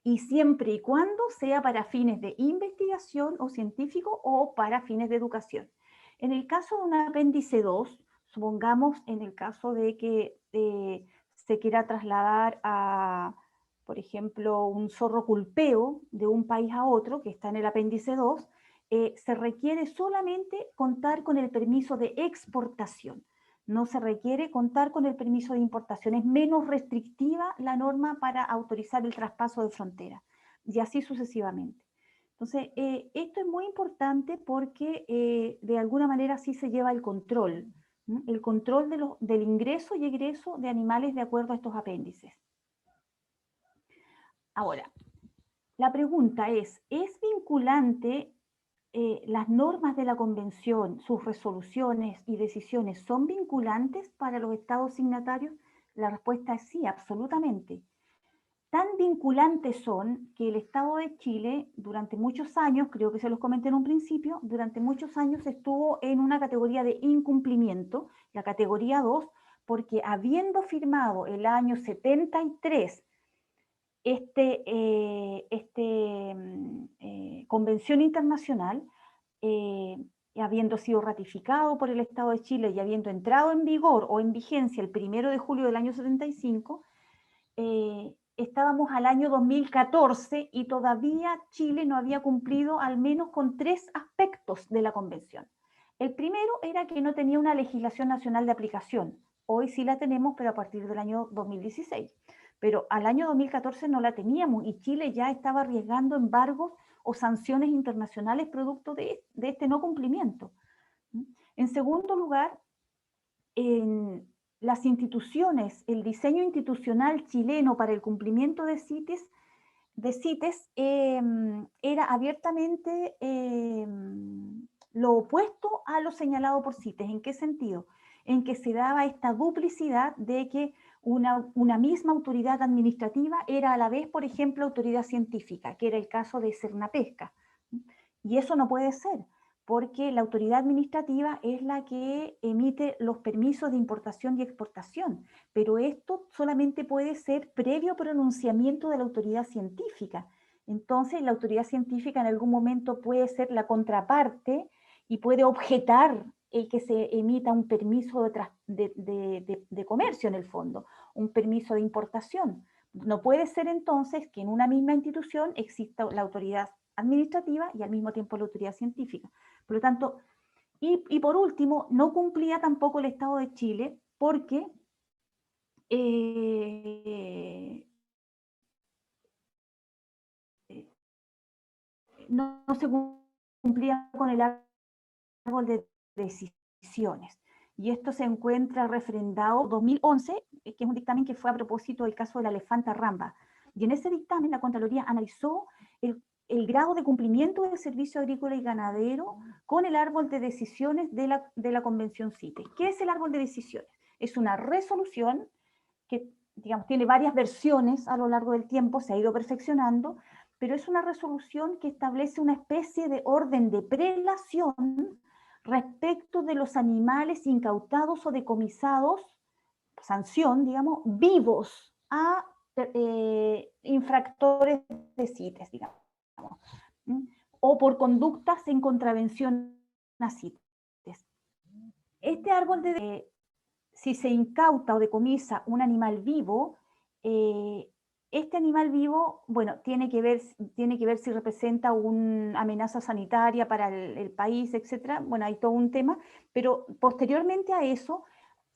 Y siempre y cuando sea para fines de investigación o científico o para fines de educación. En el caso de un apéndice 2, supongamos en el caso de que se quiera trasladar a, por ejemplo, un zorro culpeo de un país a otro, que está en el apéndice 2, se requiere solamente contar con el permiso de exportación. No se requiere contar con el permiso de importación. Es menos restrictiva la norma para autorizar el traspaso de frontera, y así sucesivamente. Entonces, esto es muy importante porque de alguna manera sí se lleva el control del ingreso y egreso de animales de acuerdo a estos apéndices. Ahora, la pregunta ¿es vinculante las normas de la Convención, sus resoluciones y decisiones son vinculantes para los estados signatarios? La respuesta es sí, absolutamente. Tan vinculantes son que el Estado de Chile durante muchos años, creo que se los comenté en un principio, durante muchos años estuvo en una categoría de incumplimiento, la categoría 2, porque habiendo firmado el año 73 convención internacional, habiendo sido ratificado por el Estado de Chile y habiendo entrado en vigor o en vigencia el 1 de julio del año 75, estábamos al año 2014 y todavía Chile no había cumplido al menos con 3 aspectos de la convención. El primero era que no tenía una legislación nacional de aplicación. Hoy sí la tenemos, pero a partir del año 2016. Pero al año 2014 no la teníamos y Chile ya estaba arriesgando embargos o sanciones internacionales producto de este no cumplimiento. En segundo lugar, en las instituciones, el diseño institucional chileno para el cumplimiento de CITES era abiertamente lo opuesto a lo señalado por CITES. ¿En qué sentido? en que se daba esta duplicidad de que una misma autoridad administrativa era a la vez, por ejemplo, autoridad científica, que era el caso de Cernapesca. Y eso no puede ser, porque la autoridad administrativa es la que emite los permisos de importación y exportación, pero esto solamente puede ser previo pronunciamiento de la autoridad científica. Entonces, la autoridad científica en algún momento puede ser la contraparte y puede objetar el que se emita un permiso de comercio en el fondo, un permiso de importación. No puede ser entonces que en una misma institución exista la autoridad administrativa y al mismo tiempo la autoridad científica. Por lo tanto, y por último, no cumplía tampoco el Estado de Chile porque no se cumplía con el árbol de decisiones. Y esto se encuentra refrendado en 2011, que es un dictamen que fue a propósito del caso de la elefanta Ramba. Y en ese dictamen la Contraloría analizó el grado de cumplimiento del Servicio Agrícola y Ganadero con el árbol de decisiones de la Convención CITES. ¿Qué es el árbol de decisiones? Es una resolución que, digamos, tiene varias versiones a lo largo del tiempo, se ha ido perfeccionando, pero es una resolución que establece una especie de orden de prelación respecto de los animales incautados o decomisados, sanción, digamos, vivos a infractores de CITES, digamos, o por conductas en contravención a CITES. Este árbol de si se incauta o decomisa un animal vivo, este animal vivo, bueno, tiene que ver si representa una amenaza sanitaria para el país, etcétera. Bueno, hay todo un tema, pero posteriormente a eso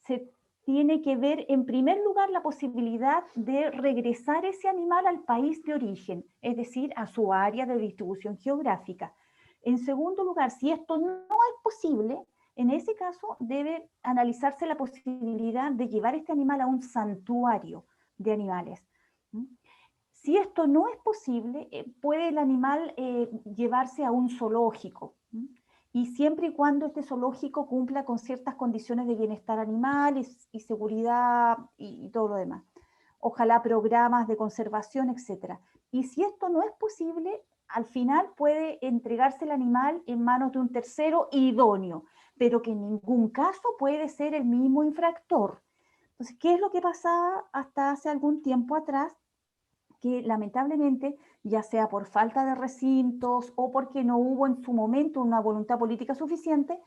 se tiene que ver en primer lugar la posibilidad de regresar ese animal al país de origen, es decir, a su área de distribución geográfica. En segundo lugar, si esto no es posible, en ese caso debe analizarse la posibilidad de llevar este animal a un santuario de animales. Si esto no es posible, puede el animal llevarse a un zoológico, y siempre y cuando este zoológico cumpla con ciertas condiciones de bienestar animal y seguridad y todo lo demás. Ojalá programas de conservación, etc. Y si esto no es posible, al final puede entregarse el animal en manos de un tercero idóneo, pero que en ningún caso puede ser el mismo infractor. Entonces, ¿qué es lo que pasaba hasta hace algún tiempo atrás? Que lamentablemente, ya sea por falta de recintos o porque no hubo en su momento una voluntad política suficiente,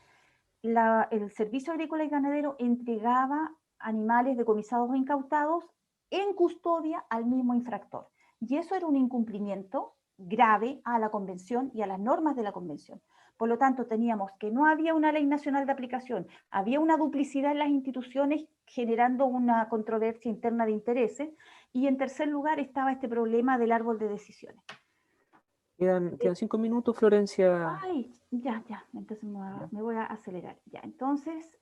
el Servicio Agrícola y Ganadero entregaba animales decomisados o incautados en custodia al mismo infractor. Y eso era un incumplimiento grave a la Convención y a las normas de la Convención. Por lo tanto, teníamos que no había una ley nacional de aplicación, había una duplicidad en las instituciones generando una controversia interna de intereses, y en tercer lugar estaba este problema del árbol de decisiones. Quedan 5 minutos, Florencia. Ay, ya, entonces me voy a acelerar. Ya, entonces,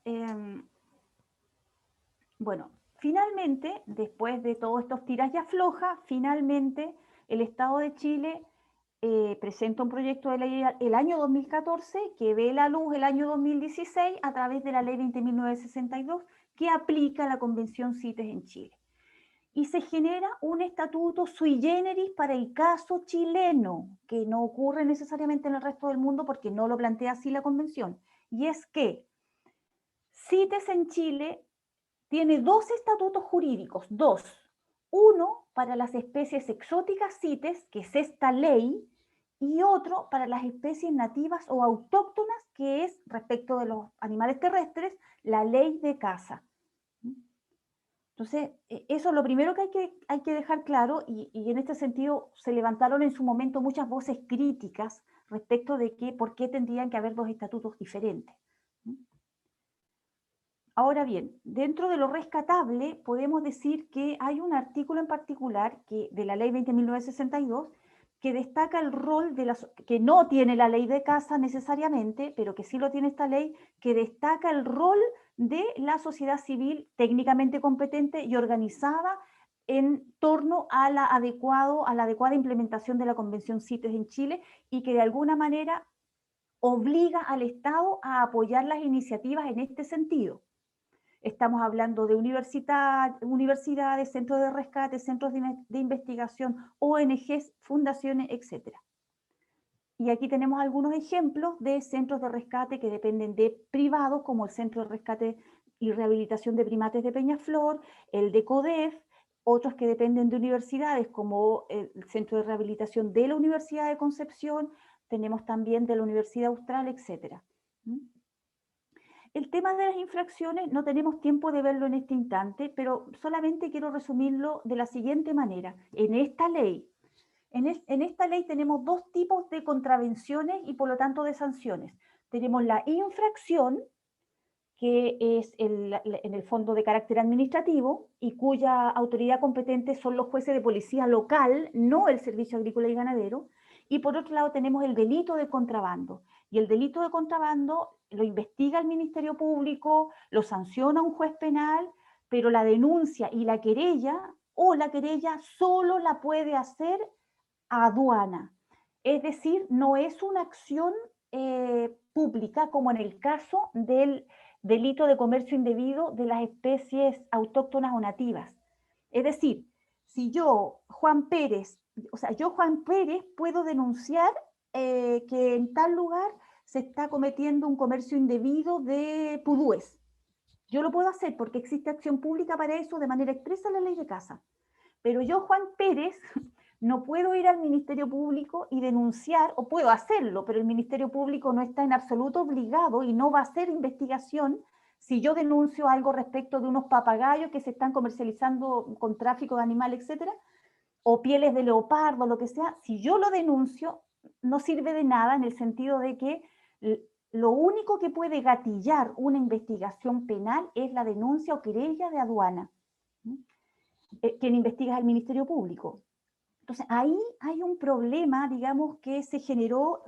bueno, finalmente, después de todos estos tiras y aflojas, finalmente el Estado de Chile presenta un proyecto de ley el año 2014 que ve la luz el año 2016 a través de la ley 20.962 que aplica la Convención CITES en Chile. Y se genera un estatuto sui generis para el caso chileno, que no ocurre necesariamente en el resto del mundo porque no lo plantea así la Convención. Y es que CITES en Chile tiene dos estatutos jurídicos, dos. Uno para las especies exóticas CITES, que es esta ley, y otro para las especies nativas o autóctonas, que es, respecto de los animales terrestres, la ley de caza. Entonces, eso es lo primero que hay que dejar claro, y en este sentido se levantaron en su momento muchas voces críticas respecto de por qué tendrían que haber dos estatutos diferentes. Ahora bien, dentro de lo rescatable podemos decir que hay un artículo en particular de la ley 20.962 que destaca el rol que no tiene la ley de caza necesariamente, pero que sí lo tiene esta ley, que destaca el rol de la sociedad civil técnicamente competente y organizada en torno a la adecuada implementación de la Convención CITES en Chile, y que de alguna manera obliga al Estado a apoyar las iniciativas en este sentido. Estamos hablando de universidades, centros de rescate, centros de investigación, ONGs, fundaciones, etc. Y aquí tenemos algunos ejemplos de centros de rescate que dependen de privados, como el Centro de Rescate y Rehabilitación de Primates de Peñaflor, el de CODEF, otros que dependen de universidades, como el Centro de Rehabilitación de la Universidad de Concepción, tenemos también de la Universidad Austral, etc. El tema de las infracciones no tenemos tiempo de verlo en este instante, pero solamente quiero resumirlo de la siguiente manera. En esta ley tenemos dos tipos de contravenciones y por lo tanto de sanciones. Tenemos la infracción, que es en el fondo de carácter administrativo y cuya autoridad competente son los jueces de policía local, no el Servicio Agrícola y Ganadero. Y por otro lado tenemos el delito de contrabando. Y el delito de contrabando lo investiga el Ministerio Público, lo sanciona un juez penal, pero la denuncia y la querella solo la puede hacer aduana. Es decir, no es una acción pública como en el caso del delito de comercio indebido de las especies autóctonas o nativas. Es decir, si yo, Juan Pérez, puedo denunciar que en tal lugar se está cometiendo un comercio indebido de pudúes. Yo lo puedo hacer porque existe acción pública para eso de manera expresa en la ley de caza. Pero yo, Juan Pérez, no puedo ir al Ministerio Público y denunciar, o puedo hacerlo, pero el Ministerio Público no está en absoluto obligado y no va a hacer investigación si yo denuncio algo respecto de unos papagayos que se están comercializando con tráfico de animales, etcétera, o pieles de leopardo, lo que sea. Si yo lo denuncio, no sirve de nada en el sentido de que lo único que puede gatillar una investigación penal es la denuncia o querella de aduana. Quien investiga es el Ministerio Público. Entonces, ahí hay un problema, digamos, que se generó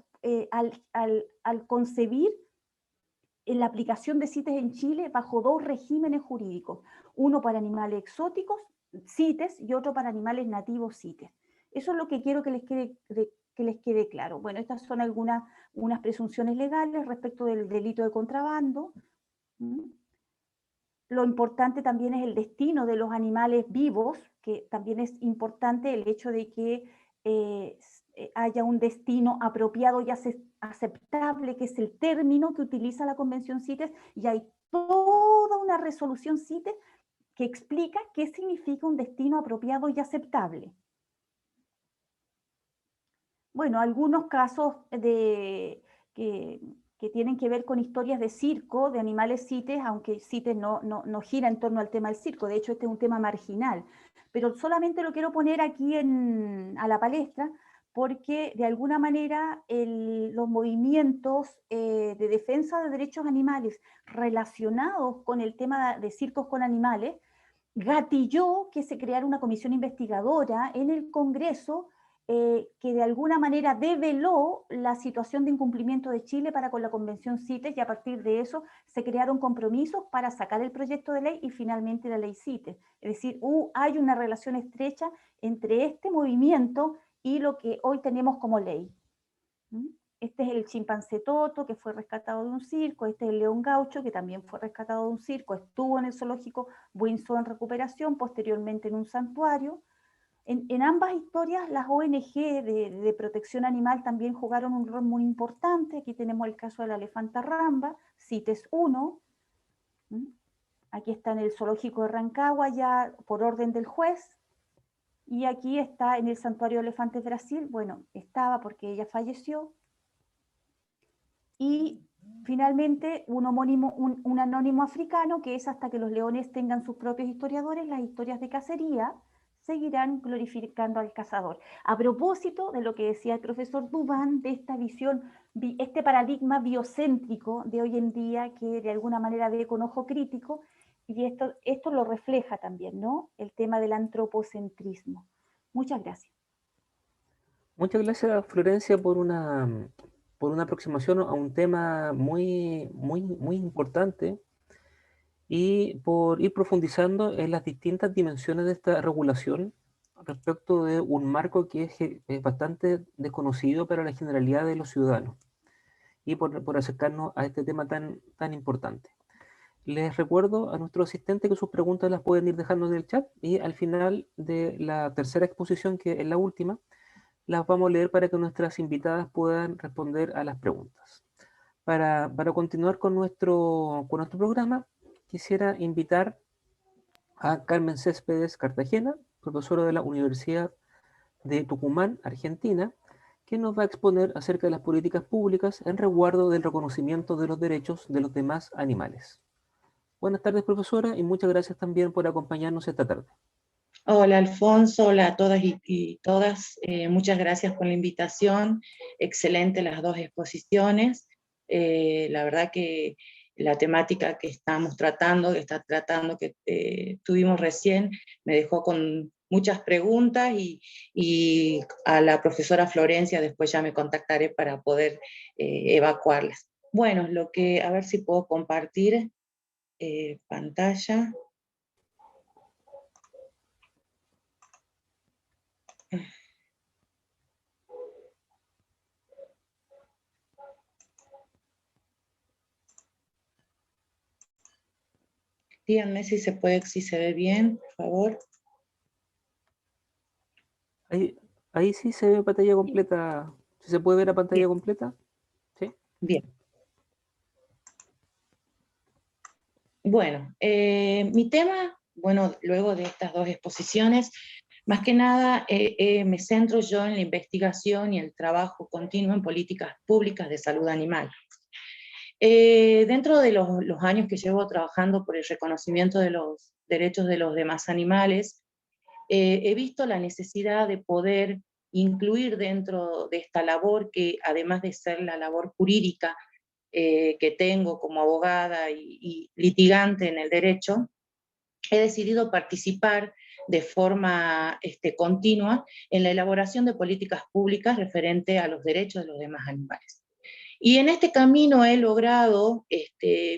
al concebir la aplicación de CITES en Chile bajo dos regímenes jurídicos. Uno para animales exóticos, CITES, y otro para animales nativos, CITES. Eso es lo que quiero que les quede claro. Bueno, estas son unas presunciones legales respecto del delito de contrabando. Lo importante también es el destino de los animales vivos, que también es importante el hecho de que haya un destino apropiado y aceptable, que es el término que utiliza la Convención CITES, y hay toda una resolución CITES que explica qué significa un destino apropiado y aceptable. Bueno, algunos casos que tienen que ver con historias de circo, de animales CITES, aunque CITES no gira en torno al tema del circo, de hecho este es un tema marginal, pero solamente lo quiero poner aquí a la palestra, porque de alguna manera los movimientos de defensa de derechos animales relacionados con el tema de circos con animales, gatilló que se creara una comisión investigadora en el Congreso que de alguna manera develó la situación de incumplimiento de Chile para con la Convención CITES, y a partir de eso se crearon compromisos para sacar el proyecto de ley y finalmente la ley CITES. Es decir, hay una relación estrecha entre este movimiento y lo que hoy tenemos como ley. Este es el chimpancé Toto, que fue rescatado de un circo. Este es el león gaucho, que también fue rescatado de un circo. Estuvo en el zoológico Buinzo en recuperación, posteriormente en un santuario. En ambas historias, las ONG de protección animal también jugaron un rol muy importante. Aquí tenemos el caso de la elefanta Ramba, CITES 1. Aquí está en el zoológico de Rancagua, ya por orden del juez. Y aquí está en el Santuario de Elefantes Brasil. Bueno, estaba porque ella falleció. Y finalmente un anónimo africano, que es hasta que los leones tengan sus propios historiadores, las historias de cacería seguirán glorificando al cazador. A propósito de lo que decía el profesor Dubán, de esta visión, este paradigma biocéntrico de hoy en día, que de alguna manera ve con ojo crítico, y esto lo refleja también, ¿no? El tema del antropocentrismo. Muchas gracias. Muchas gracias, Florencia, por una aproximación a un tema muy importante, y por ir profundizando en las distintas dimensiones de esta regulación respecto de un marco que es bastante desconocido para la generalidad de los ciudadanos, y por acercarnos a este tema tan importante. Les recuerdo a nuestro asistente que sus preguntas las pueden ir dejando en el chat y al final de la tercera exposición, que es la última, las vamos a leer para que nuestras invitadas puedan responder a las preguntas. Para continuar con nuestro programa, quisiera invitar a Carmen Céspedes Cartagena, profesora de la Universidad de Tucumán, Argentina, que nos va a exponer acerca de las políticas públicas en resguardo del reconocimiento de los derechos de los demás animales. Buenas tardes, profesora, y muchas gracias también por acompañarnos esta tarde. Hola, Alfonso, hola a todas y todas. Muchas gracias por la invitación. Excelente las dos exposiciones. La verdad que la temática que estamos tratando, que tuvimos recién, me dejó con muchas preguntas y a la profesora Florencia después ya me contactaré para poder evacuarlas. Bueno, a ver si puedo compartir pantalla. Díganme si se ve bien, por favor. Ahí sí se ve pantalla completa. ¿Sí se puede ver la pantalla Bien. completa? ¿Sí? Bien. Bueno, mi tema, bueno, luego de estas dos exposiciones, más que nada me centro yo en la investigación y el trabajo continuo en políticas públicas de salud animal. Dentro de los años que llevo trabajando por el reconocimiento de los derechos de los demás animales, he visto la necesidad de poder incluir dentro de esta labor, que además de ser la labor jurídica que tengo como abogada y litigante en el derecho, he decidido participar de forma continua en la elaboración de políticas públicas referente a los derechos de los demás animales. Y en este camino he logrado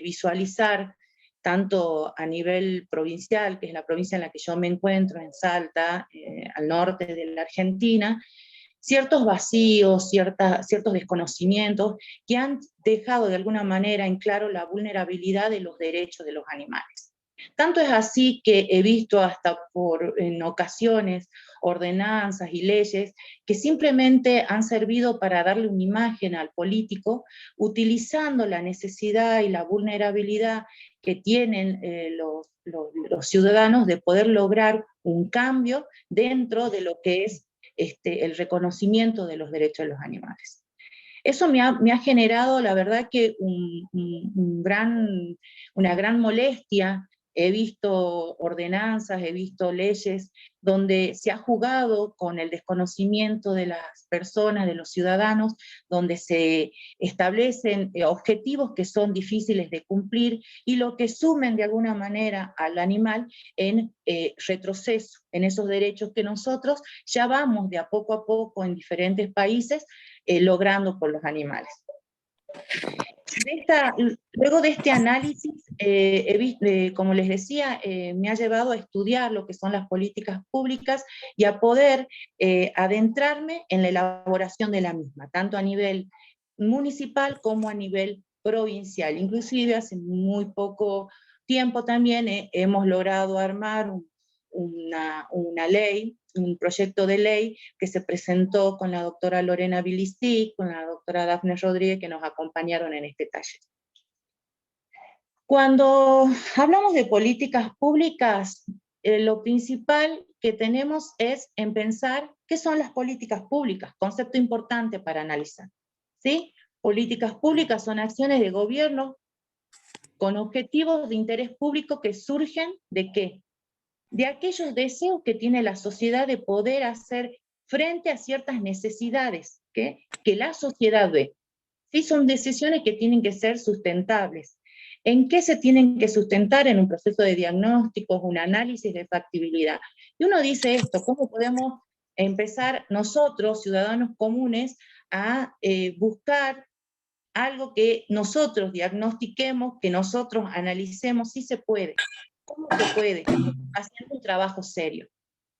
visualizar, tanto a nivel provincial, que es la provincia en la que yo me encuentro, en Salta, al norte de la Argentina, ciertos vacíos, ciertos desconocimientos que han dejado de alguna manera en claro la vulnerabilidad de los derechos de los animales. Tanto es así que he visto hasta en ocasiones ordenanzas y leyes que simplemente han servido para darle una imagen al político, utilizando la necesidad y la vulnerabilidad que tienen los ciudadanos de poder lograr un cambio dentro de lo que es el reconocimiento de los derechos de los animales. Eso me ha generado, la verdad, que una gran molestia. He visto ordenanzas, he visto leyes donde se ha jugado con el desconocimiento de las personas, de los ciudadanos, donde se establecen objetivos que son difíciles de cumplir y lo que sumen de alguna manera al animal en retroceso en esos derechos que nosotros ya vamos de a poco en diferentes países logrando por los animales. Luego de este análisis, como les decía, me ha llevado a estudiar lo que son las políticas públicas y a poder adentrarme en la elaboración de la misma, tanto a nivel municipal como a nivel provincial. Inclusive hace muy poco tiempo también hemos logrado armar una ley, un proyecto de ley que se presentó con la doctora Lorena Bilistic, con la doctora Dafne Rodríguez, que nos acompañaron en este taller. Cuando hablamos de políticas públicas, lo principal que tenemos es en pensar qué son las políticas públicas, concepto importante para analizar, ¿sí? Políticas públicas son acciones de gobierno con objetivos de interés público que surgen ¿de qué? De aquellos deseos que tiene la sociedad de poder hacer frente a ciertas necesidades que la sociedad ve. ¿Sí? Son decisiones que tienen que ser sustentables. ¿En qué se tienen que sustentar? En un proceso de diagnósticos, un análisis de factibilidad. Y uno dice esto, ¿cómo podemos empezar nosotros, ciudadanos comunes, a buscar algo que nosotros diagnostiquemos, que nosotros analicemos? Si se puede. ¿Cómo se puede? Haciendo un trabajo serio.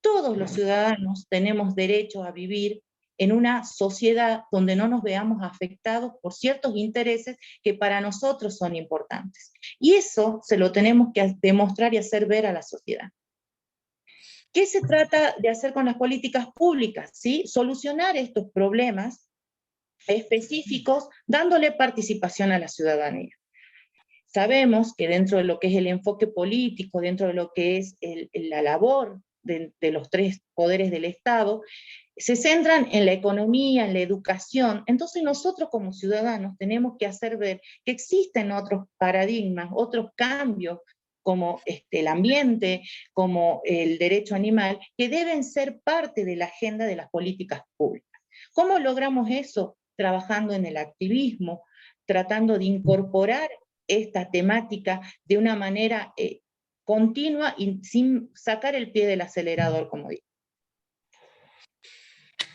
Todos los ciudadanos tenemos derecho a vivir en una sociedad donde no nos veamos afectados por ciertos intereses que para nosotros son importantes. Y eso se lo tenemos que demostrar y hacer ver a la sociedad. ¿Qué se trata de hacer con las políticas públicas? ¿Sí? Solucionar estos problemas específicos dándole participación a la ciudadanía. Sabemos que dentro de lo que es el enfoque político, dentro de lo que es la labor de los tres poderes del Estado, se centran en la economía, en la educación. Entonces nosotros como ciudadanos tenemos que hacer ver que existen otros paradigmas, otros cambios, como el ambiente, como el derecho animal, que deben ser parte de la agenda de las políticas públicas. ¿Cómo logramos eso? Trabajando en el activismo, tratando de incorporar esta temática de una manera continua y sin sacar el pie del acelerador, como digo.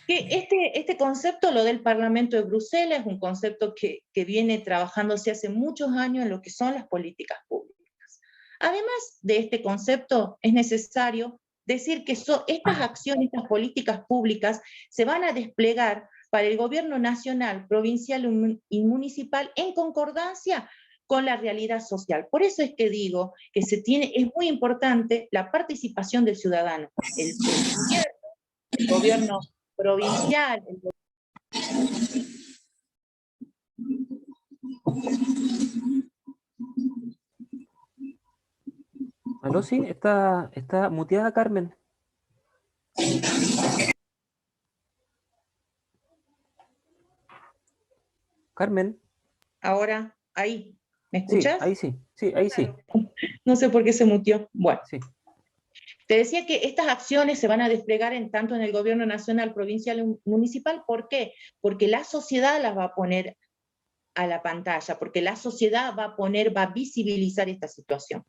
Este concepto, lo del Parlamento de Bruselas, es un concepto que viene trabajándose hace muchos años en lo que son las políticas públicas. Además de este concepto, es necesario decir que estas acciones, estas políticas públicas, se van a desplegar para el gobierno nacional, provincial y municipal en concordancia con la realidad social. Por eso es que digo que es muy importante la participación del ciudadano, el gobierno provincial. ¿Aló? Sí, está muteada Carmen. Carmen. Ahora, ahí, ¿me escuchas? Sí, ahí sí. No sé por qué se muteó. Bueno. Sí. Te decía que estas acciones se van a desplegar tanto en el gobierno nacional, provincial y municipal. ¿Por qué? Porque la sociedad las va a poner a la pantalla, porque la sociedad va a visibilizar esta situación.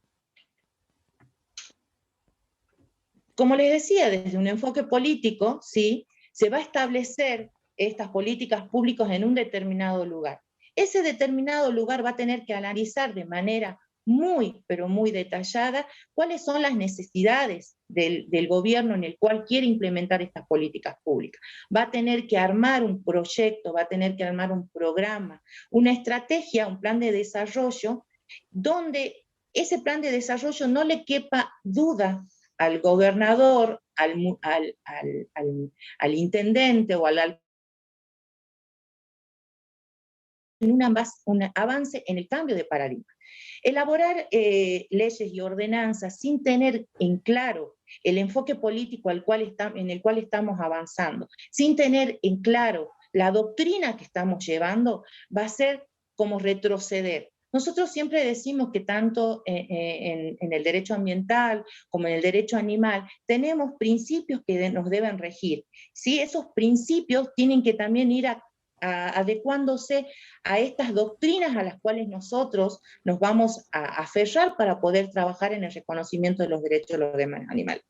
Como les decía, desde un enfoque político, ¿sí?, se va a establecer estas políticas públicas en un determinado lugar. Ese determinado lugar va a tener que analizar de manera muy, pero muy detallada cuáles son las necesidades del gobierno en el cual quiere implementar estas políticas públicas. Va a tener que armar un proyecto, va a tener que armar un programa, una estrategia, un plan de desarrollo, donde ese plan de desarrollo no le quepa duda al gobernador, al intendente o al un avance en el cambio de paradigma. Elaborar leyes y ordenanzas sin tener en claro el enfoque político en el cual estamos avanzando, sin tener en claro la doctrina que estamos llevando, va a ser como retroceder. Nosotros siempre decimos que tanto en el derecho ambiental como en el derecho animal tenemos principios que nos deben regir. ¿Sí? Esos principios tienen que también ir adecuándose a estas doctrinas a las cuales nosotros nos vamos a aferrar para poder trabajar en el reconocimiento de los derechos de los demás animales.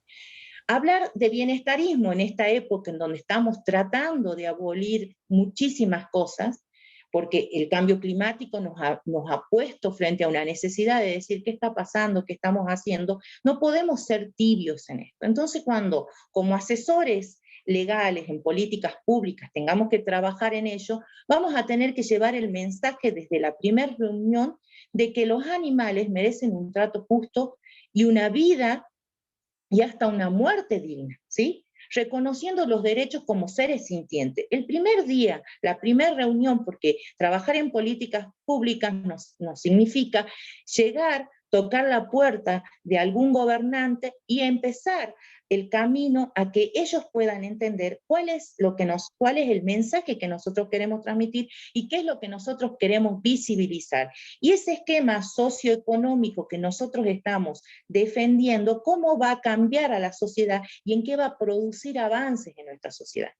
Hablar de bienestarismo en esta época en donde estamos tratando de abolir muchísimas cosas, porque el cambio climático nos ha puesto frente a una necesidad de decir qué está pasando, qué estamos haciendo, no podemos ser tibios en esto. Entonces, cuando como asesores legales en políticas públicas tengamos que trabajar en ello, vamos a tener que llevar el mensaje desde la primera reunión de que los animales merecen un trato justo y una vida y hasta una muerte digna, ¿sí? Reconociendo los derechos como seres sintientes. El primer día, la primera reunión, porque trabajar en políticas públicas nos significa llegar, tocar la puerta de algún gobernante y empezar el camino a que ellos puedan entender cuál es el mensaje que nosotros queremos transmitir y qué es lo que nosotros queremos visibilizar. Y ese esquema socioeconómico que nosotros estamos defendiendo, cómo va a cambiar a la sociedad y en qué va a producir avances en nuestra sociedad.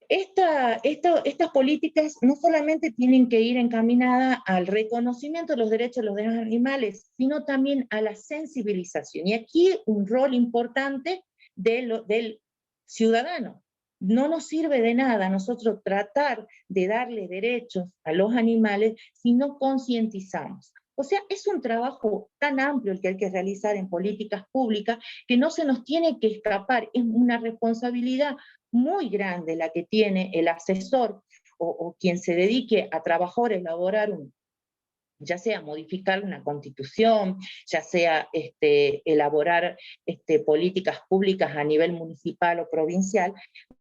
Estas políticas no solamente tienen que ir encaminadas al reconocimiento de los derechos de los demás animales, sino también a la sensibilización. Y aquí un rol importante del ciudadano. No nos sirve de nada nosotros tratar de darle derechos a los animales si no concientizamos. O sea, es un trabajo tan amplio el que hay que realizar en políticas públicas que no se nos tiene que escapar. Es una responsabilidad muy grande la que tiene el asesor o quien se dedique a trabajar, a elaborar ya sea modificar una constitución, ya sea elaborar políticas públicas a nivel municipal o provincial,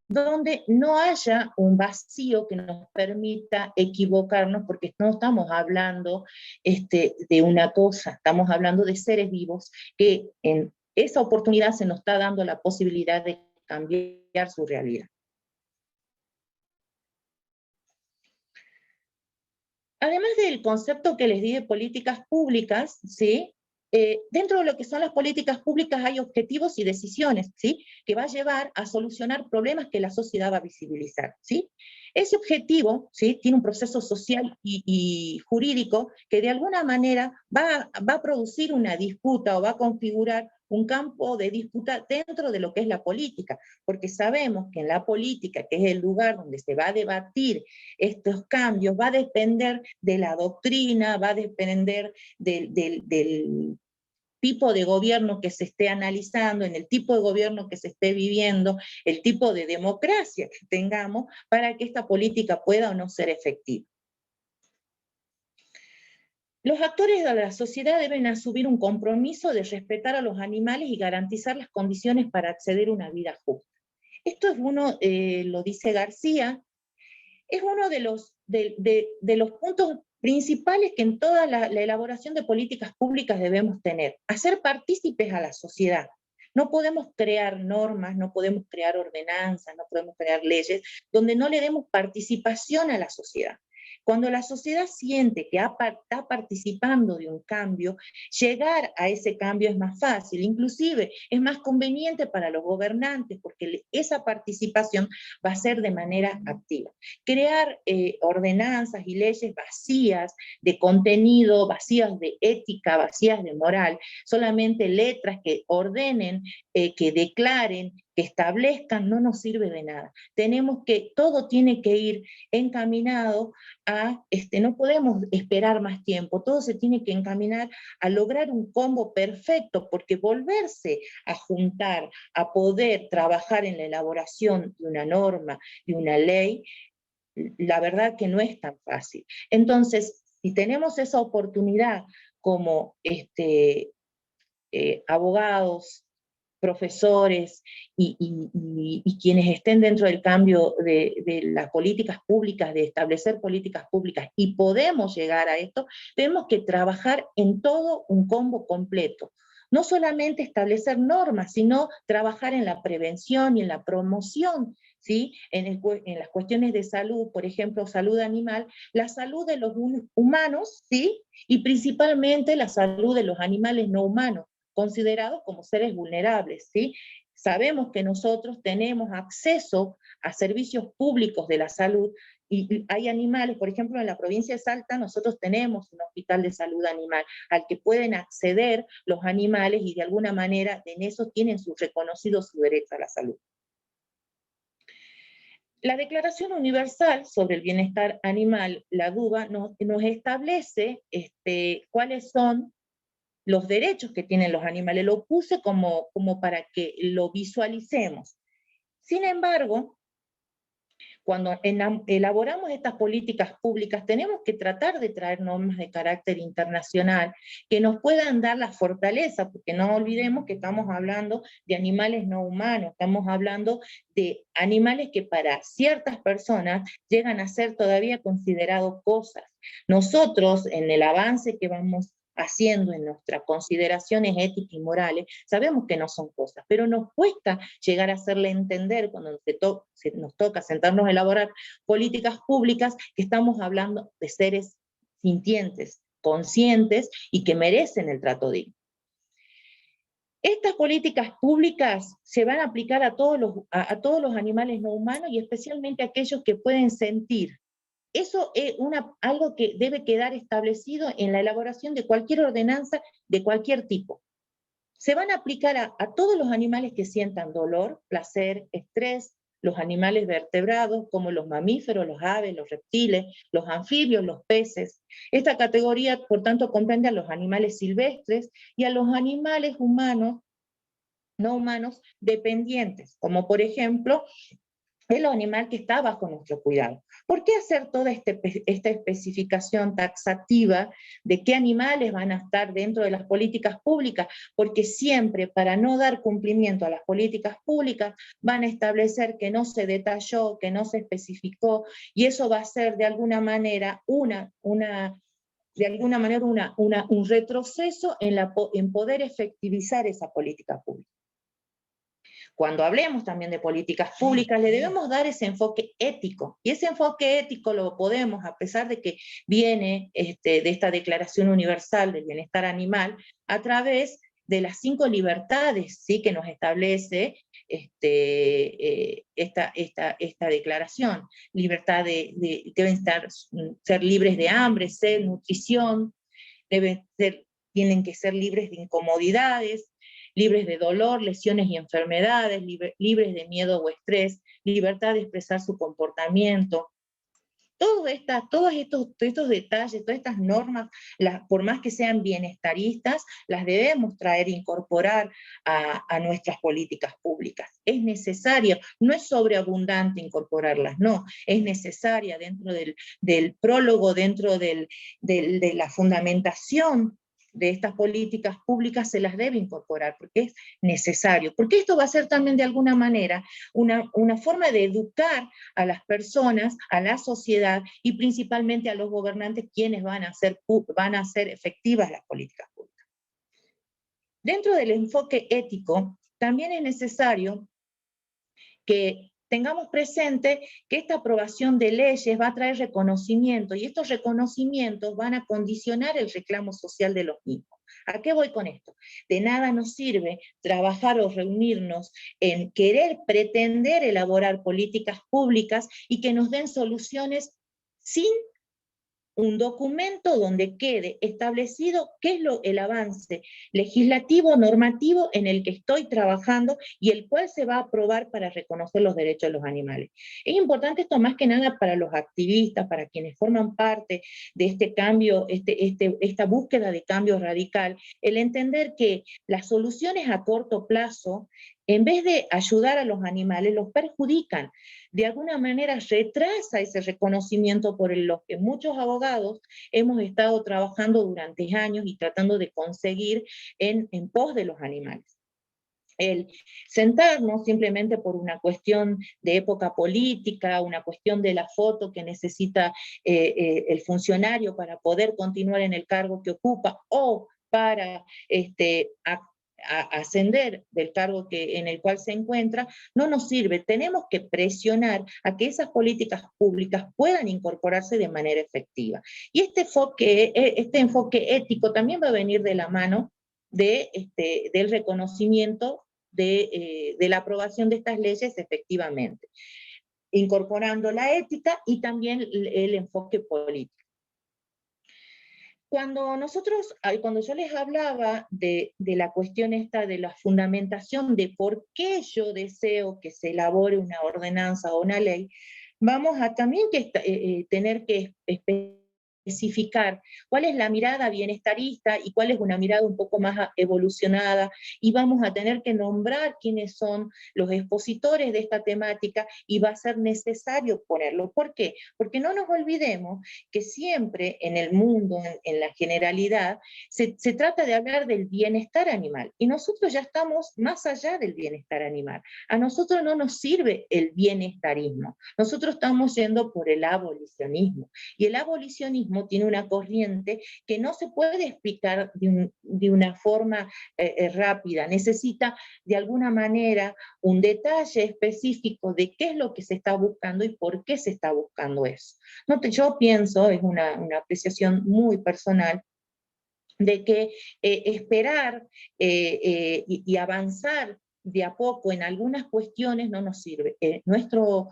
donde no haya un vacío que nos permita equivocarnos, porque no estamos hablando de una cosa, estamos hablando de seres vivos que en esa oportunidad se nos está dando la posibilidad de cambiar su realidad. Además del concepto que les di de políticas públicas, ¿sí? Dentro de lo que son las políticas públicas hay objetivos y decisiones, ¿sí? Que va a llevar a solucionar problemas que la sociedad va a visibilizar, ¿sí? Ese objetivo, ¿sí? Tiene un proceso social y jurídico que de alguna manera va a producir una disputa o va a configurar un campo de disputa dentro de lo que es la política, porque sabemos que en la política, que es el lugar donde se va a debatir estos cambios, va a depender de la doctrina, va a depender del tipo de gobierno que se esté analizando, en el tipo de gobierno que se esté viviendo, el tipo de democracia que tengamos para que esta política pueda o no ser efectiva. Los actores de la sociedad deben asumir un compromiso de respetar a los animales y garantizar las condiciones para acceder a una vida justa. Esto es uno, lo dice García, es uno de los puntos principales que en toda la elaboración de políticas públicas debemos tener. Hacer partícipes a la sociedad. No podemos crear normas, no podemos crear ordenanzas, no podemos crear leyes donde no le demos participación a la sociedad. Cuando la sociedad siente que está participando de un cambio, llegar a ese cambio es más fácil, inclusive es más conveniente para los gobernantes porque esa participación va a ser de manera activa. Crear ordenanzas y leyes vacías de contenido, vacías de ética, vacías de moral, solamente letras que ordenen, que declaren, que establezcan, no nos sirve de nada. Todo tiene que ir encaminado a, no podemos esperar más tiempo, todo se tiene que encaminar a lograr un combo perfecto, porque volverse a juntar, a poder trabajar en la elaboración de una norma, de una ley, la verdad que no es tan fácil. Entonces, si tenemos esa oportunidad como abogados, profesores y quienes estén dentro del cambio de las políticas públicas, de establecer políticas públicas, y podemos llegar a esto, tenemos que trabajar en todo un combo completo. No solamente establecer normas, sino trabajar en la prevención y en la promoción, ¿sí? En las cuestiones de salud, por ejemplo, salud animal, la salud de los humanos, ¿sí? Y principalmente la salud de los animales no humanos, considerados como seres vulnerables, ¿sí? Sabemos que nosotros tenemos acceso a servicios públicos de la salud y hay animales, por ejemplo, en la provincia de Salta nosotros tenemos un hospital de salud animal al que pueden acceder los animales y de alguna manera en eso tienen reconocido su derecho a la salud. La Declaración Universal sobre el Bienestar Animal, la DUBA, nos establece cuáles son los derechos que tienen los animales. Lo puse como para que lo visualicemos. Sin embargo, cuando elaboramos estas políticas públicas, tenemos que tratar de traer normas de carácter internacional que nos puedan dar la fortaleza, porque no olvidemos que estamos hablando de animales no humanos, estamos hablando de animales que para ciertas personas llegan a ser todavía considerados cosas. Nosotros, en el avance que vamos haciendo en nuestras consideraciones éticas y morales, sabemos que no son cosas, pero nos cuesta llegar a hacerle entender cuando nos toca sentarnos a elaborar políticas públicas que estamos hablando de seres sintientes, conscientes y que merecen el trato digno. Estas políticas públicas se van a aplicar a todos los animales no humanos y especialmente a aquellos que pueden sentir. Eso es algo que debe quedar establecido en la elaboración de cualquier ordenanza de cualquier tipo. Se van a aplicar a todos los animales que sientan dolor, placer, estrés, los animales vertebrados, como los mamíferos, los aves, los reptiles, los anfibios, los peces. Esta categoría, por tanto, comprende a los animales silvestres y a los animales humanos, no humanos, dependientes, como por ejemplo, el animal que está bajo nuestro cuidado. ¿Por qué hacer toda esta especificación taxativa de qué animales van a estar dentro de las políticas públicas? Porque siempre, para no dar cumplimiento a las políticas públicas, van a establecer que no se detalló, que no se especificó, y eso va a ser de alguna manera un retroceso en poder efectivizar esa política pública. Cuando hablemos también de políticas públicas, le debemos dar ese enfoque ético, y ese enfoque ético lo podemos, a pesar de que viene de esta Declaración Universal del Bienestar Animal, a través de las 5 libertades, ¿sí?, que nos establece esta declaración. Libertad deben ser libres de hambre, sed, nutrición, tienen que ser libres de incomodidades, libres de dolor, lesiones y enfermedades, libres de miedo o estrés, libertad de expresar su comportamiento. Todos estos detalles, todas estas normas, por más que sean bienestaristas, las debemos traer, incorporar a nuestras políticas públicas. Es necesario, no es sobreabundante incorporarlas, no, es necesaria dentro del prólogo, dentro de la fundamentación de estas políticas públicas, se las debe incorporar, porque es necesario, porque esto va a ser también de alguna manera una forma de educar a las personas, a la sociedad y principalmente a los gobernantes, quienes van a hacer efectivas las políticas públicas. Dentro del enfoque ético, también es necesario que tengamos presente que esta aprobación de leyes va a traer reconocimiento, y estos reconocimientos van a condicionar el reclamo social de los mismos. ¿A qué voy con esto? De nada nos sirve trabajar o reunirnos en querer pretender elaborar políticas públicas y que nos den soluciones sin un documento donde quede establecido qué es el avance legislativo, normativo en el que estoy trabajando y el cual se va a aprobar para reconocer los derechos de los animales. Es importante esto más que nada para los activistas, para quienes forman parte de este cambio, esta búsqueda de cambio radical, el entender que las soluciones a corto plazo, en vez de ayudar a los animales, los perjudican. De alguna manera retrasa ese reconocimiento por los que muchos abogados hemos estado trabajando durante años y tratando de conseguir en pos de los animales. El sentarnos simplemente por una cuestión de época política, una cuestión de la foto que necesita el funcionario para poder continuar en el cargo que ocupa, o para ascender del cargo en el cual se encuentra, no nos sirve. Tenemos que presionar a que esas políticas públicas puedan incorporarse de manera efectiva. Y este enfoque ético también va a venir de la mano del reconocimiento de la aprobación de estas leyes efectivamente, incorporando la ética y también el enfoque político. Cuando yo les hablaba de la cuestión esta de la fundamentación de por qué yo deseo que se elabore una ordenanza o una ley, vamos a también tener que especificar cuál es la mirada bienestarista y cuál es una mirada un poco más evolucionada, y vamos a tener que nombrar quiénes son los expositores de esta temática, y va a ser necesario ponerlo. ¿Por qué? Porque no nos olvidemos que siempre en el mundo, en la generalidad, se trata de hablar del bienestar animal, y nosotros ya estamos más allá del bienestar animal. A nosotros no nos sirve el bienestarismo, nosotros estamos yendo por el abolicionismo, y el abolicionismo tiene una corriente que no se puede explicar de una forma rápida, necesita de alguna manera un detalle específico de qué es lo que se está buscando y por qué se está buscando eso. Yo pienso, es una apreciación muy personal, de que esperar y avanzar de a poco en algunas cuestiones no nos sirve. Nuestro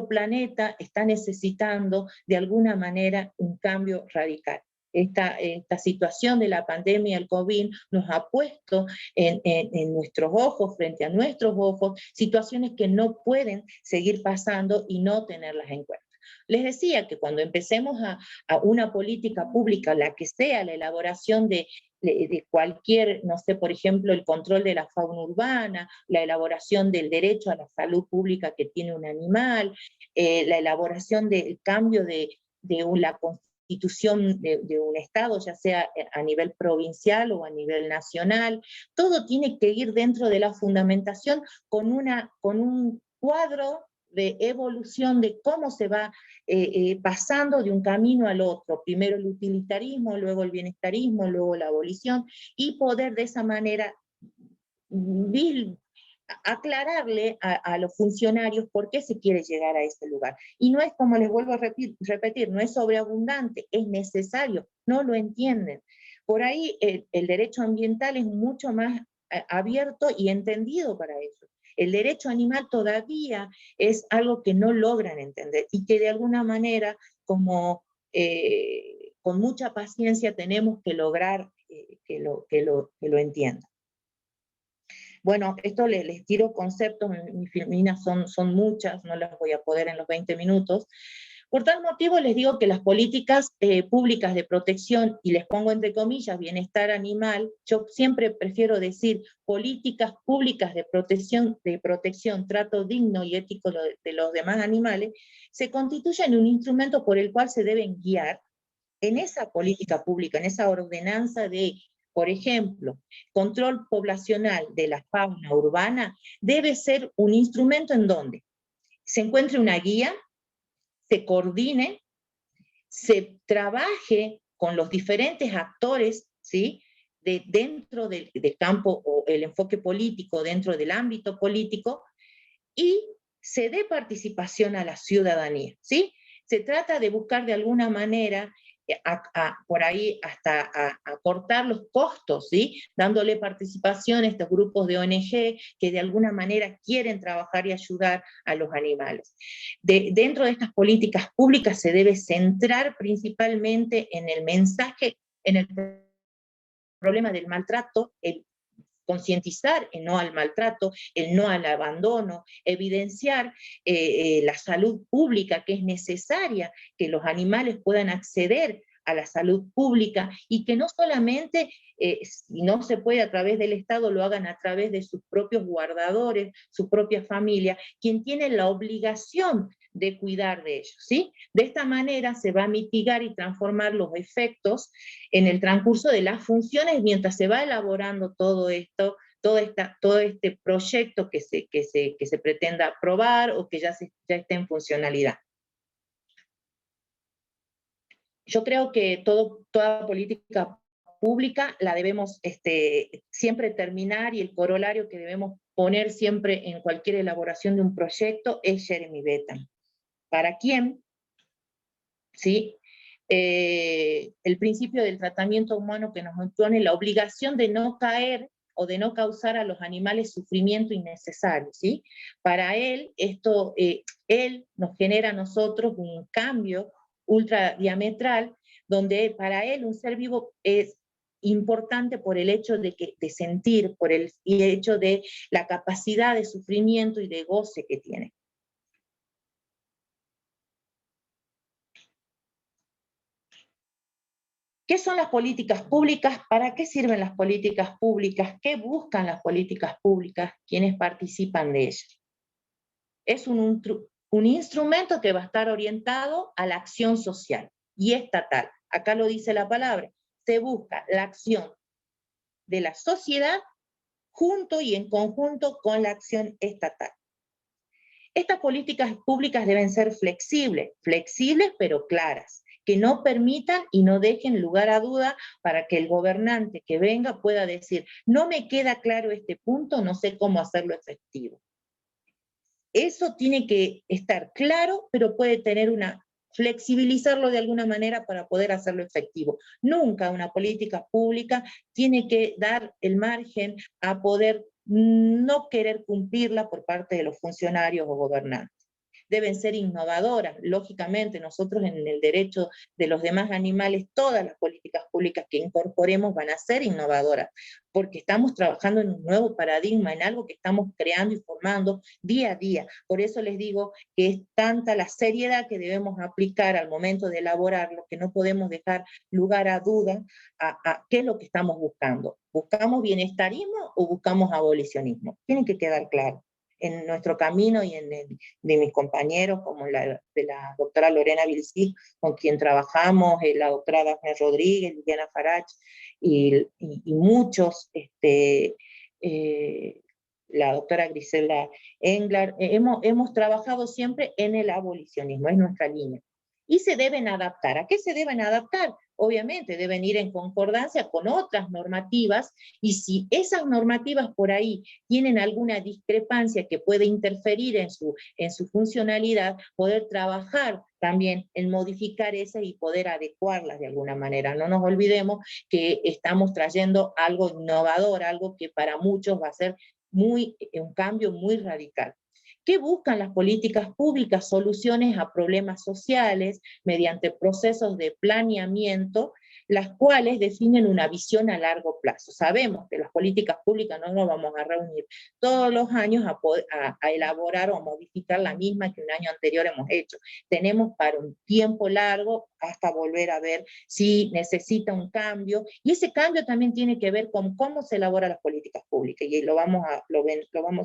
planeta está necesitando de alguna manera un cambio radical. esta situación de la pandemia del COVID nos ha puesto en nuestros ojos, frente a nuestros ojos, situaciones que no pueden seguir pasando y no tenerlas en cuenta. Les decía que cuando empecemos a una política pública, la que sea, la elaboración de cualquier, no sé, por ejemplo, el control de la fauna urbana, la elaboración del derecho a la salud pública que tiene un animal, la elaboración del cambio de la constitución de un Estado, ya sea a nivel provincial o a nivel nacional, todo tiene que ir dentro de la fundamentación con un cuadro de evolución de cómo se va pasando de un camino al otro, primero el utilitarismo, luego el bienestarismo, luego la abolición, y poder de esa manera aclararle a los funcionarios por qué se quiere llegar a ese lugar. Y no es, como les vuelvo a repetir, no es sobreabundante, es necesario, no lo entienden. Por ahí el derecho ambiental es mucho más abierto y entendido para eso. El derecho animal todavía es algo que no logran entender y que de alguna manera, como con mucha paciencia, tenemos que lograr que lo entiendan. Bueno, esto les tiro conceptos, mis filminas son muchas, no las voy a poder en los 20 minutos. Por tal motivo les digo que las políticas públicas de protección, y les pongo entre comillas, bienestar animal, yo siempre prefiero decir políticas públicas de protección, trato digno y ético de los demás animales, se constituyen un instrumento por el cual se deben guiar en esa política pública, en esa ordenanza de, por ejemplo, control poblacional de la fauna urbana, debe ser un instrumento en donde se encuentre una guía, se coordine, se trabaje con los diferentes actores, ¿sí?, dentro del campo o el enfoque político, dentro del ámbito político, y se dé participación a la ciudadanía, ¿sí? Se trata de buscar de alguna manera por ahí hasta cortar los costos, ¿sí?, dándole participación a estos grupos de ONG que de alguna manera quieren trabajar y ayudar a los animales. Dentro de estas políticas públicas se debe centrar principalmente en el mensaje, en el problema del maltrato, el concientizar el no al maltrato, el no al abandono, evidenciar la salud pública, que es necesaria que los animales puedan acceder a la salud pública y que no solamente, si no se puede a través del Estado, lo hagan a través de sus propios guardadores, su propia familia, quien tiene la obligación de cuidar de ellos, ¿sí? De esta manera se va a mitigar y transformar los efectos en el transcurso de las funciones mientras se va elaborando todo esto, todo este proyecto que se pretenda aprobar o que ya esté en funcionalidad. Yo creo que toda política pública la debemos siempre terminar, y el corolario que debemos poner siempre en cualquier elaboración de un proyecto es Jeremy Bentham. ¿Para quién? ¿Sí? El principio del tratamiento humano que nos impone la obligación de no caer o de no causar a los animales sufrimiento innecesario, ¿sí? Para él, él nos genera a nosotros un cambio ultra diametral, donde para él un ser vivo es importante por el hecho de sentir, por el hecho de la capacidad de sufrimiento y de goce que tiene. ¿Qué son las políticas públicas? ¿Para qué sirven las políticas públicas? ¿Qué buscan las políticas públicas? ¿Quiénes participan de ellas? Es un instrumento que va a estar orientado a la acción social y estatal. Acá lo dice la palabra. Se busca la acción de la sociedad junto y en conjunto con la acción estatal. Estas políticas públicas deben ser flexibles pero claras, que no permitan y no dejen lugar a duda para que el gobernante que venga pueda decir, no me queda claro este punto, no sé cómo hacerlo efectivo. Eso tiene que estar claro, pero puede tener flexibilizarlo de alguna manera para poder hacerlo efectivo. Nunca una política pública tiene que dar el margen a poder no querer cumplirla por parte de los funcionarios o gobernantes. deben ser innovadoras. Lógicamente, nosotros en el derecho de los demás animales, todas las políticas públicas que incorporemos van a ser innovadoras, porque estamos trabajando en un nuevo paradigma, en algo que estamos creando y formando día a día. Por eso les digo que es tanta la seriedad que debemos aplicar al momento de elaborarlo, que no podemos dejar lugar a duda a qué es lo que estamos buscando. ¿Buscamos bienestarismo o buscamos abolicionismo? Tiene que quedar claro. En nuestro camino y en el de mis compañeros, como de la doctora Lorena Vilsig, con quien trabajamos, la doctora Dafne Rodríguez, Liliana Farach, y muchos, la doctora Griselda Englar, hemos trabajado siempre en el abolicionismo, es nuestra línea. Y se deben adaptar. ¿A qué se deben adaptar? Obviamente deben ir en concordancia con otras normativas, y si esas normativas por ahí tienen alguna discrepancia que puede interferir en su funcionalidad, poder trabajar también en modificar esas y poder adecuarlas de alguna manera. No nos olvidemos que estamos trayendo algo innovador, algo que para muchos va a ser un cambio muy radical. ¿Qué buscan las políticas públicas? Soluciones a problemas sociales mediante procesos de planeamiento, las cuales definen una visión a largo plazo. Sabemos que las políticas públicas no nos vamos a reunir todos los años a elaborar o modificar la misma que un año anterior hemos hecho. Tenemos para un tiempo largo hasta volver a ver si necesita un cambio, y ese cambio también tiene que ver con cómo se elaboran las políticas públicas, y lo vamos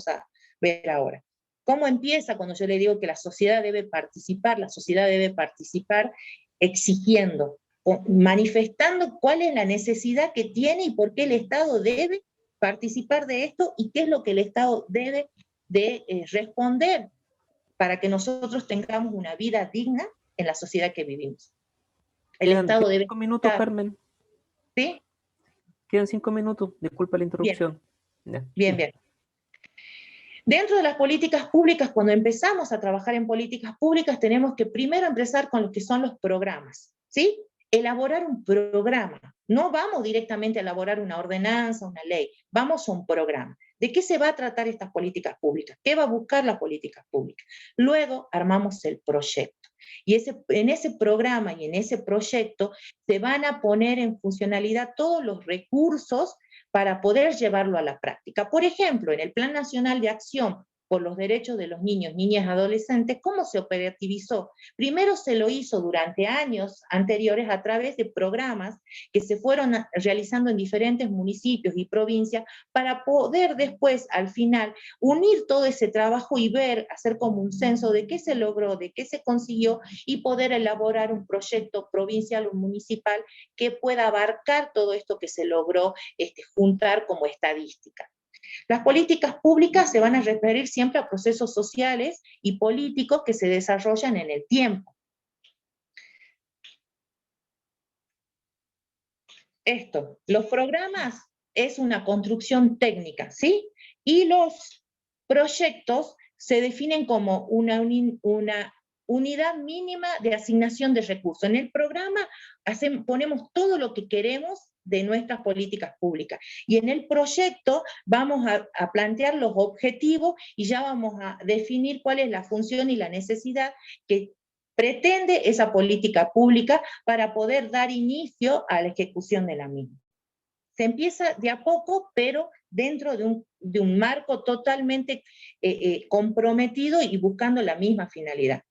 a ver ahora. ¿Cómo empieza cuando yo le digo que la sociedad debe participar? La sociedad debe participar exigiendo, manifestando cuál es la necesidad que tiene y por qué el Estado debe participar de esto, y qué es lo que el Estado debe de responder para que nosotros tengamos una vida digna en la sociedad que vivimos. El Quedan Estado debe... 5 minutos, Carmen. ¿Sí? Quedan 5 minutos, disculpa la interrupción. Bien. Dentro de las políticas públicas, cuando empezamos a trabajar en políticas públicas, tenemos que primero empezar con lo que son los programas, ¿sí? Elaborar un programa. No vamos directamente a elaborar una ordenanza, una ley, vamos a un programa. ¿De qué se va a tratar estas políticas públicas? ¿Qué va a buscar las políticas públicas? Luego armamos el proyecto. Y en ese programa y en ese proyecto se van a poner en funcionalidad todos los recursos para poder llevarlo a la práctica. Por ejemplo, en el Plan Nacional de Acción por los Derechos de los Niños, Niñas y Adolescentes, ¿cómo se operativizó? Primero se lo hizo durante años anteriores a través de programas que se fueron realizando en diferentes municipios y provincias, para poder después, al final, unir todo ese trabajo y hacer como un censo de qué se logró, de qué se consiguió, y poder elaborar un proyecto provincial o municipal que pueda abarcar todo esto que se logró juntar como estadística. Las políticas públicas se van a referir siempre a procesos sociales y políticos que se desarrollan en el tiempo. Los programas es una construcción técnica, ¿sí? Y los proyectos se definen como una unidad mínima de asignación de recursos. En el programa ponemos todo lo que queremos de nuestras políticas públicas, y en el proyecto vamos a plantear los objetivos, y ya vamos a definir cuál es la función y la necesidad que pretende esa política pública para poder dar inicio a la ejecución de la misma. Se empieza de a poco, pero dentro de un marco totalmente comprometido y buscando la misma finalidad.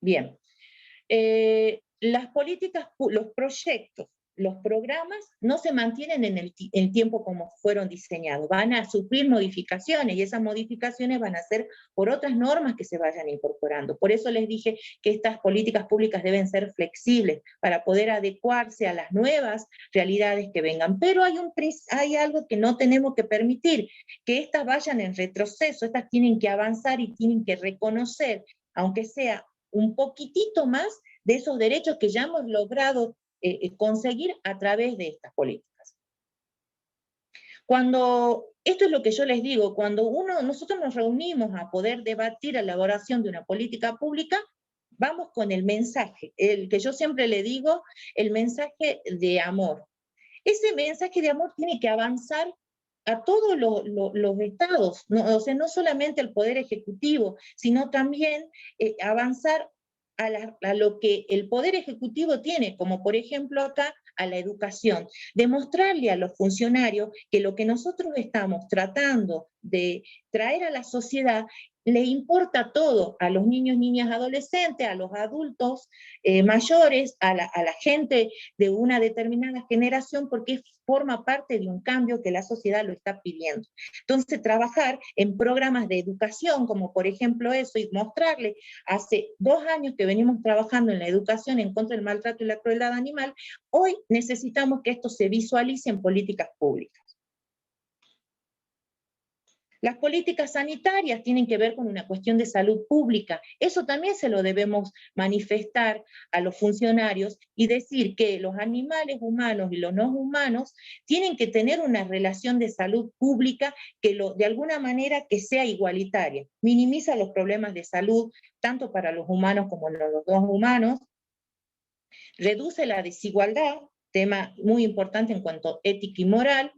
Bien. Las políticas, los proyectos, los programas no se mantienen en el tiempo como fueron diseñados, van a sufrir modificaciones, y esas modificaciones van a ser por otras normas que se vayan incorporando. Por eso les dije que estas políticas públicas deben ser flexibles para poder adecuarse a las nuevas realidades que vengan, pero hay algo que no tenemos que permitir, que estas vayan en retroceso. Estas tienen que avanzar y tienen que reconocer, aunque sea un poquitito más, de esos derechos que ya hemos logrado conseguir a través de estas políticas. Esto es lo que yo les digo, cuando nosotros nos reunimos a poder debatir la elaboración de una política pública, vamos con el mensaje, el que yo siempre le digo, el mensaje de amor. Ese mensaje de amor tiene que avanzar a todos los estados, ¿no? O sea, no solamente al Poder Ejecutivo, sino también avanzar a lo que el Poder Ejecutivo tiene, como por ejemplo acá, a la educación. Demostrarle a los funcionarios que lo que nosotros estamos tratando de traer a la sociedad le importa todo, a los niños, niñas, adolescentes, a los adultos mayores, a la gente de una determinada generación, porque forma parte de un cambio que la sociedad lo está pidiendo. Entonces, trabajar en programas de educación, como por ejemplo eso, y mostrarle, hace 2 años que venimos trabajando en la educación en contra del maltrato y la crueldad animal, hoy necesitamos que esto se visualice en políticas públicas. Las políticas sanitarias tienen que ver con una cuestión de salud pública. Eso también se lo debemos manifestar a los funcionarios y decir que los animales humanos y los no humanos tienen que tener una relación de salud pública que de alguna manera que sea igualitaria. Minimiza los problemas de salud, tanto para los humanos como los no humanos. Reduce la desigualdad, tema muy importante en cuanto a ética y moral.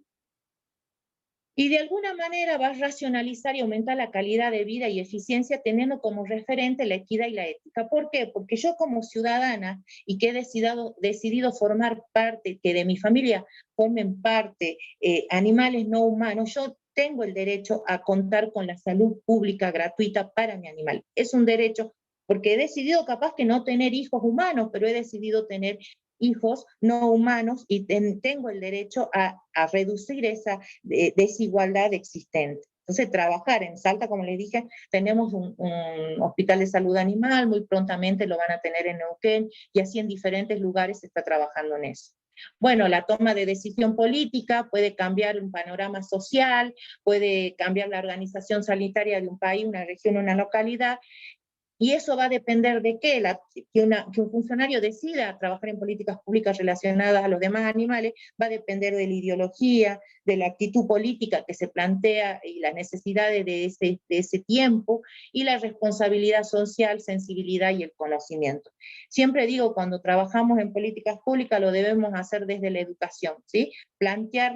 Y de alguna manera va a racionalizar y aumentar la calidad de vida y eficiencia teniendo como referente la equidad y la ética. ¿Por qué? Porque yo como ciudadana y que he decidido formar parte, que de mi familia formen parte animales no humanos, yo tengo el derecho a contar con la salud pública gratuita para mi animal. Es un derecho porque he decidido capaz que no tener hijos humanos, pero he decidido tener hijos no humanos y tengo el derecho a reducir esa desigualdad existente. Entonces, trabajar en Salta, como les dije, tenemos un hospital de salud animal, muy prontamente lo van a tener en Neuquén, y así en diferentes lugares se está trabajando en eso. Bueno, la toma de decisión política puede cambiar un panorama social, puede cambiar la organización sanitaria de un país, una región, una localidad, y eso va a depender de qué, que un funcionario decida trabajar en políticas públicas relacionadas a los demás animales, va a depender de la ideología, de la actitud política que se plantea y las necesidades de ese tiempo, y la responsabilidad social, sensibilidad y el conocimiento. Siempre digo, cuando trabajamos en políticas públicas lo debemos hacer desde la educación, ¿sí? Plantear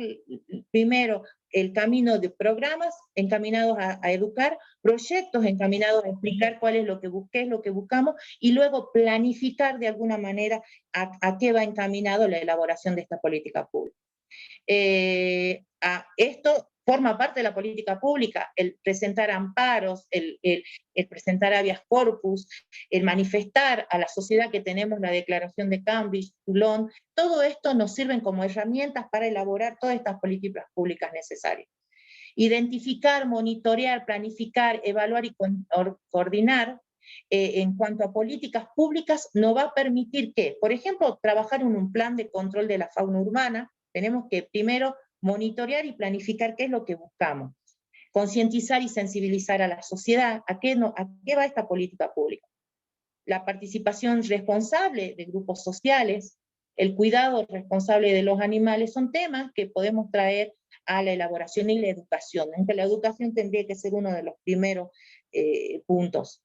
primero el camino de programas encaminados a educar, proyectos encaminados a explicar cuál es lo que busqué, lo que buscamos, y luego planificar de alguna manera a qué va encaminado la elaboración de esta política pública. Esto forma parte de la política pública, el presentar amparos, el presentar habeas corpus, el manifestar a la sociedad que tenemos la declaración de Cambridge, Toulon, todo esto nos sirven como herramientas para elaborar todas estas políticas públicas necesarias. Identificar, monitorear, planificar, evaluar y coordinar en cuanto a políticas públicas nos va a permitir que, por ejemplo, trabajar en un plan de control de la fauna urbana. Tenemos que primero monitorear y planificar qué es lo que buscamos, concientizar y sensibilizar a la sociedad a qué va esta política pública. La participación responsable de grupos sociales, el cuidado responsable de los animales, son temas que podemos traer a la elaboración y la educación, aunque la educación tendría que ser uno de los primeros puntos.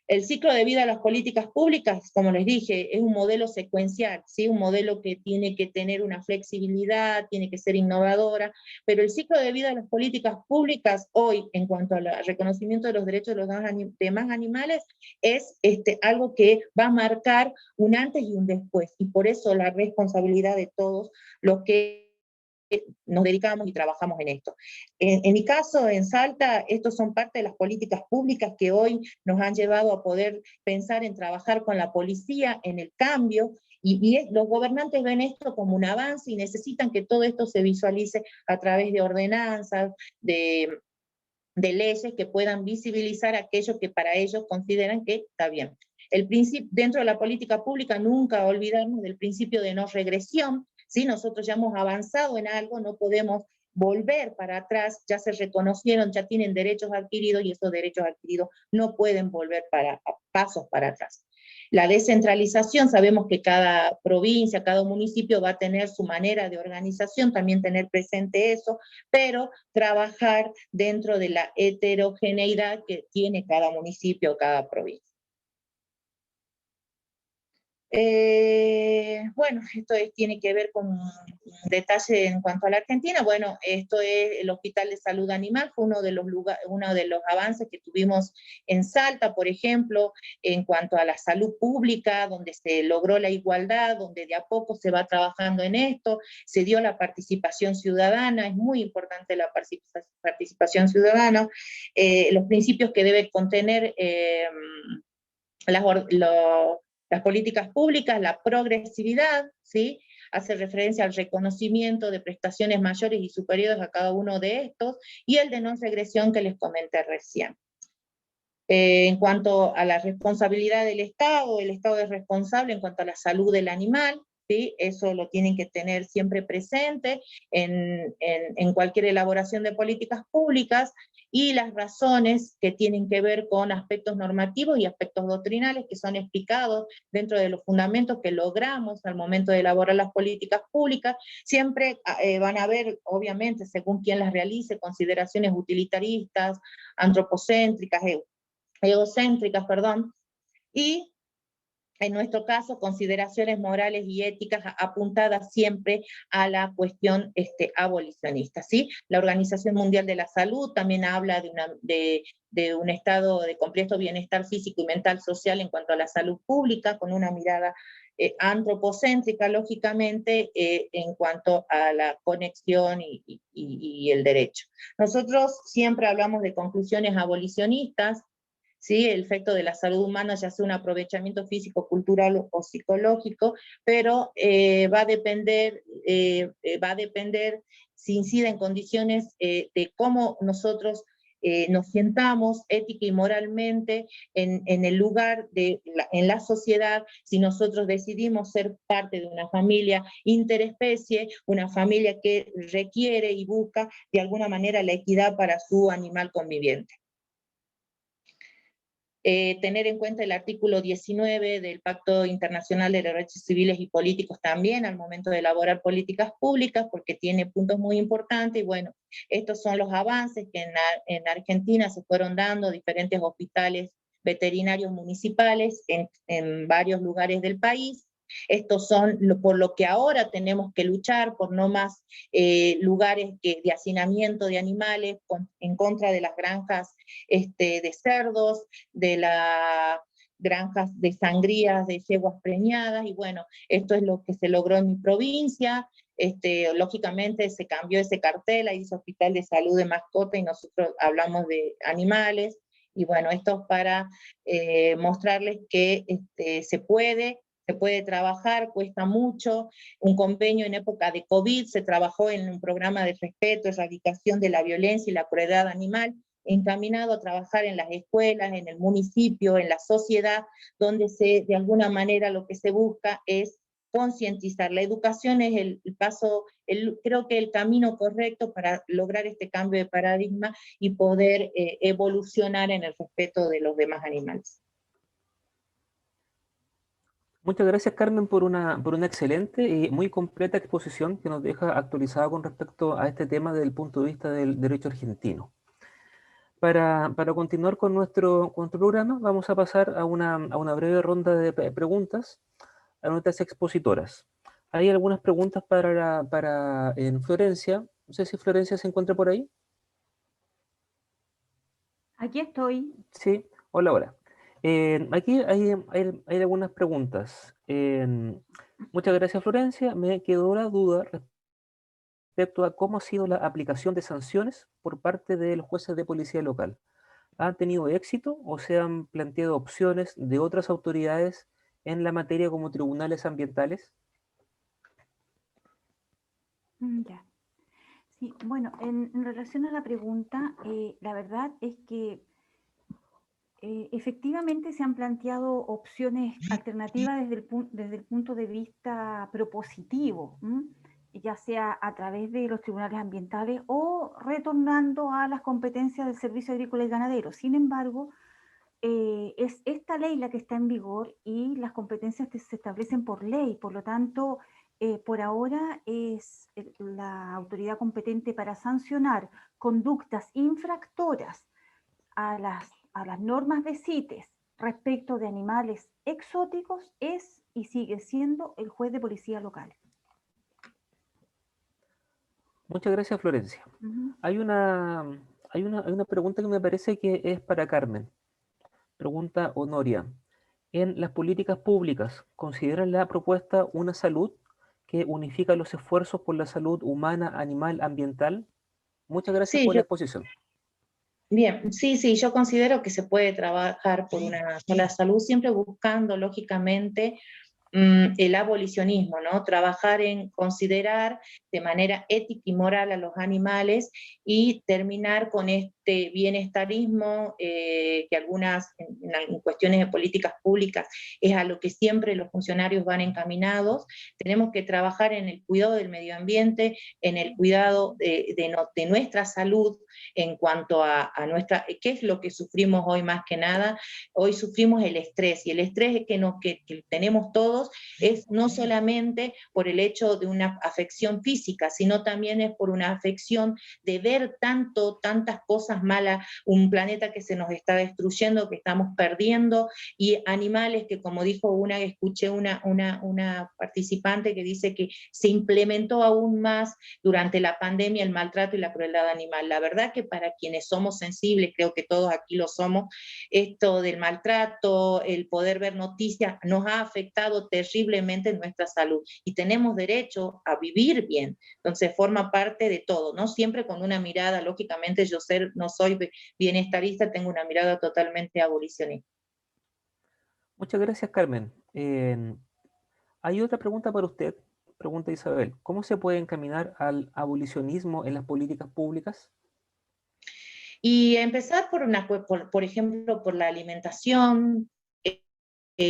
El ciclo de vida de las políticas públicas, como les dije, es un modelo secuencial, ¿sí? Un modelo que tiene que tener una flexibilidad, tiene que ser innovadora, pero el ciclo de vida de las políticas públicas hoy, en cuanto al reconocimiento de los derechos de los demás animales, es algo que va a marcar un antes y un después, y por eso la responsabilidad de todos los que nos dedicamos y trabajamos en esto. En mi caso, en Salta, estos son parte de las políticas públicas que hoy nos han llevado a poder pensar en trabajar con la policía en el cambio, y los gobernantes ven esto como un avance y necesitan que todo esto se visualice a través de ordenanzas, de leyes que puedan visibilizar aquello que para ellos consideran que está bien. Dentro de la política pública nunca olvidarnos del principio de no regresión. ¿Sí? Nosotros ya hemos avanzado en algo, no podemos volver para atrás, ya se reconocieron, ya tienen derechos adquiridos, y esos derechos adquiridos no pueden volver pasos para atrás. La descentralización, sabemos que cada provincia, cada municipio va a tener su manera de organización, también tener presente eso, pero trabajar dentro de la heterogeneidad que tiene cada municipio o cada provincia. Bueno, tiene que ver con un detalle en cuanto a la Argentina. Bueno, esto es el Hospital de Salud Animal, fue uno de los avances que tuvimos en Salta, por ejemplo, en cuanto a la salud pública, donde se logró la igualdad, donde de a poco se va trabajando en esto, se dio la participación ciudadana, es muy importante la participación ciudadana, los principios que debe contener las políticas públicas, la progresividad, ¿sí? Hace referencia al reconocimiento de prestaciones mayores y superiores a cada uno de estos, y el de no regresión que les comenté recién. En cuanto a la responsabilidad del Estado, el Estado es responsable en cuanto a la salud del animal, ¿sí? Eso lo tienen que tener siempre presente en cualquier elaboración de políticas públicas, y las razones que tienen que ver con aspectos normativos y aspectos doctrinales que son explicados dentro de los fundamentos que logramos al momento de elaborar las políticas públicas. Siempre van a haber, obviamente, según quien las realice, consideraciones utilitaristas, antropocéntricas, egocéntricas, perdón, y en nuestro caso, consideraciones morales y éticas apuntadas siempre a la cuestión abolicionista, ¿sí? La Organización Mundial de la Salud también habla de un estado de completo bienestar físico y mental social en cuanto a la salud pública, con una mirada antropocéntrica, lógicamente, en cuanto a la conexión y el derecho. Nosotros siempre hablamos de conclusiones abolicionistas, ¿sí? El efecto de la salud humana, ya sea un aprovechamiento físico, cultural o psicológico, pero va a depender si incide en condiciones de cómo nosotros nos sientamos ética y moralmente en el lugar, en la sociedad, si nosotros decidimos ser parte de una familia interespecie, una familia que requiere y busca de alguna manera la equidad para su animal conviviente. Tener en cuenta el artículo 19 del Pacto Internacional de Derechos Civiles y Políticos también al momento de elaborar políticas públicas, porque tiene puntos muy importantes, y bueno, estos son los avances que en Argentina se fueron dando, diferentes hospitales veterinarios municipales en varios lugares del país. Estos son por lo que ahora tenemos que luchar, por no más lugares de hacinamiento de animales, en contra de las granjas de cerdos, de las granjas de sangrías de yeguas preñadas, y bueno, esto es lo que se logró en mi provincia. Lógicamente se cambió ese cartel, ahí dice Hospital de Salud de Mascota y nosotros hablamos de animales, y bueno, esto es para mostrarles que se puede trabajar, cuesta mucho. Un convenio en época de COVID, se trabajó en un programa de respeto, erradicación de la violencia y la crueldad animal, encaminado a trabajar en las escuelas, en el municipio, en la sociedad, donde de alguna manera lo que se busca es concientizar. La educación es el paso, creo que el camino correcto para lograr este cambio de paradigma y poder evolucionar en el respeto de los demás animales. Muchas gracias, Carmen, por una excelente y muy completa exposición que nos deja actualizada con respecto a este tema desde el punto de vista del derecho argentino. Para continuar con nuestro programa, vamos a pasar a una breve ronda de preguntas a nuestras expositoras. Hay algunas preguntas para Florencia. No sé si Florencia se encuentra por ahí. Aquí estoy. Sí, hola, hola. Aquí hay algunas preguntas. Muchas gracias, Florencia. Me quedó la duda respecto a cómo ha sido la aplicación de sanciones por parte de los jueces de policía local. ¿Han tenido éxito o se han planteado opciones de otras autoridades en la materia como tribunales ambientales? Ya. Sí, bueno, en relación a la pregunta, la verdad es que efectivamente se han planteado opciones alternativas desde el punto de vista propositivo, ya sea a través de los tribunales ambientales o retornando a las competencias del Servicio Agrícola y Ganadero. Sin embargo, es esta ley la que está en vigor y las competencias se establecen por ley, por lo tanto, por ahora es la autoridad competente para sancionar conductas infractoras a las normas de CITES respecto de animales exóticos es y sigue siendo el juez de policía local. Muchas gracias, Florencia. Hay una pregunta que me parece que es para Carmen. Pregunta Honoria. En las políticas públicas, ¿consideran la propuesta una salud que unifica los esfuerzos por la salud humana, animal, ambiental? Muchas gracias Sí, por la exposición. bien, sí, yo considero que se puede trabajar por una sola salud, siempre buscando, lógicamente, el abolicionismo, ¿no? Trabajar en considerar de manera ética y moral a los animales y terminar con este bienestarismo que en cuestiones de políticas públicas es a lo que siempre los funcionarios van encaminados. Tenemos que trabajar en el cuidado del medio ambiente, en el cuidado de nuestra salud en cuanto a nuestra, ¿qué es lo que sufrimos hoy más que nada? Hoy sufrimos el estrés, y el estrés que tenemos todos es no solamente por el hecho de una afección física, sino también es por una afección de ver tantas cosas malas, un planeta que se nos está destruyendo, que estamos perdiendo, y animales que, como dijo escuché una participante que dice que se implementó aún más durante la pandemia el maltrato y la crueldad animal. La verdad que para quienes somos sensibles, creo que todos aquí lo somos, esto del maltrato, el poder ver noticias, nos ha afectado terriblemente en nuestra salud y tenemos derecho a vivir bien. Entonces forma parte de todo, ¿no? Siempre con una mirada, lógicamente yo no soy bienestarista, tengo una mirada totalmente abolicionista. Muchas gracias, Carmen. Hay otra pregunta para usted. Pregunta Isabel. ¿Cómo se puede encaminar al abolicionismo en las políticas públicas? Y empezar por ejemplo, por la alimentación. Yo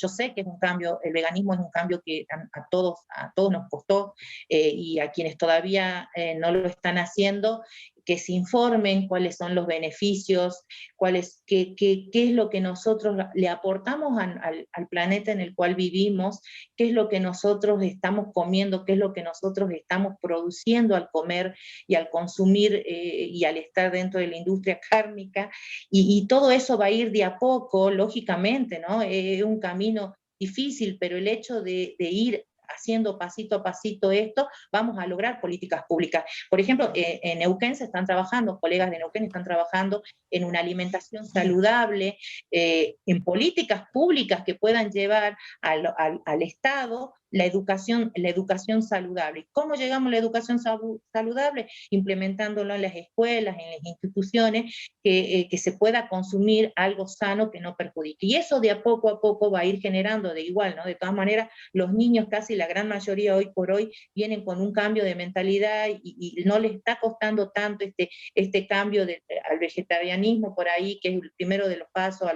sé que es un cambio, el veganismo es un cambio que a todos nos costó, y a quienes todavía no lo están haciendo, que se informen cuáles son los beneficios, qué es lo que nosotros le aportamos al planeta en el cual vivimos, qué es lo que nosotros estamos comiendo, qué es lo que nosotros estamos produciendo al comer y al consumir y al estar dentro de la industria cárnica, y todo eso va a ir de a poco, lógicamente, ¿no? Es un camino difícil, pero el hecho de ir haciendo pasito a pasito esto, vamos a lograr políticas públicas. Por ejemplo, en Neuquén se están trabajando, colegas de Neuquén están trabajando en una alimentación saludable, en políticas públicas que puedan llevar al Estado la educación saludable. ¿Cómo llegamos a la educación saludable? Implementándolo en las escuelas, en las instituciones, que se pueda consumir algo sano que no perjudique. Y eso de a poco va a ir generando de igual, ¿no? De todas maneras, los niños, casi la gran mayoría hoy por hoy, vienen con un cambio de mentalidad y no les está costando tanto este cambio al vegetarianismo por ahí, que es el primero de los pasos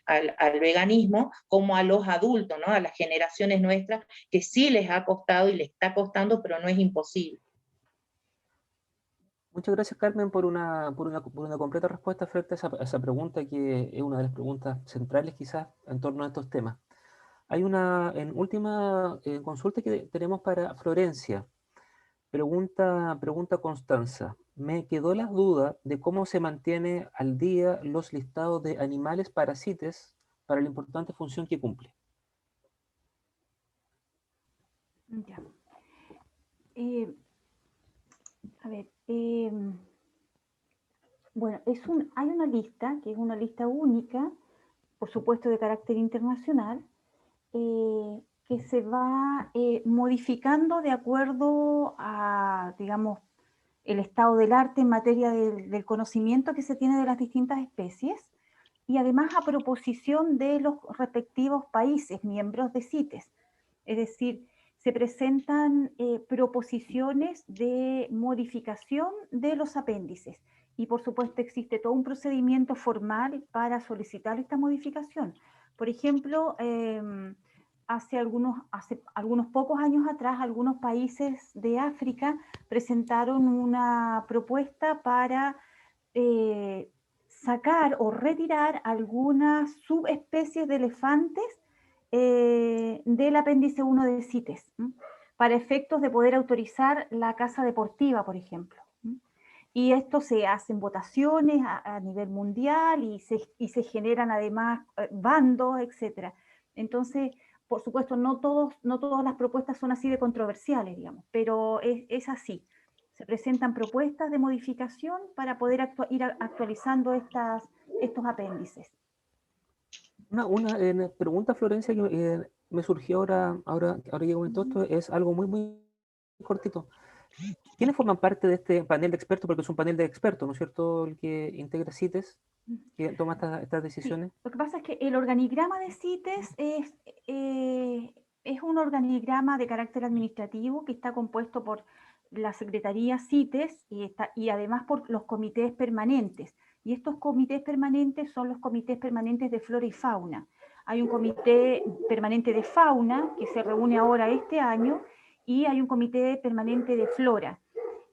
al veganismo, como a los adultos, ¿no? A las generaciones nuestras, que sí les ha costado y les está costando, pero no es imposible. Muchas gracias, Carmen, por una completa respuesta frente a esa pregunta, que es una de las preguntas centrales quizás en torno a estos temas. Hay una última consulta que tenemos para Florencia. Pregunta Constanza. Me quedó la duda de cómo se mantiene al día los listados de animales para CITES para la importante función que cumple. Ya. A ver, bueno, hay una lista, que es una lista única, por supuesto de carácter internacional, que se va modificando de acuerdo a, digamos, el estado del arte en materia del conocimiento que se tiene de las distintas especies, y además a proposición de los respectivos países miembros de CITES. Es decir, se presentan proposiciones de modificación de los apéndices, y por supuesto existe todo un procedimiento formal para solicitar esta modificación. Por ejemplo, hace algunos pocos años atrás, algunos países de África presentaron una propuesta para sacar o retirar algunas subespecies de elefantes del apéndice 1 de CITES, para efectos de poder autorizar la caza deportiva, por ejemplo. Y esto se hacen votaciones a nivel mundial y se generan además bandos, etc. Entonces, por supuesto, no todas las propuestas son así de controversiales, digamos, pero es así. Se presentan propuestas de modificación para poder ir actualizando estos apéndices. Una pregunta, Florencia, que me surgió ahora que comentó esto, es algo muy cortito. ¿Quiénes forman parte de este panel de expertos? Porque es un panel de expertos, ¿no es cierto?, el que integra CITES, que toma estas decisiones. Sí. Lo que pasa es que el organigrama de CITES es un organigrama de carácter administrativo que está compuesto por la Secretaría CITES y además por los comités permanentes. Y estos comités permanentes son los comités permanentes de flora y fauna. Hay un comité permanente de fauna que se reúne ahora este año y hay un comité permanente de flora.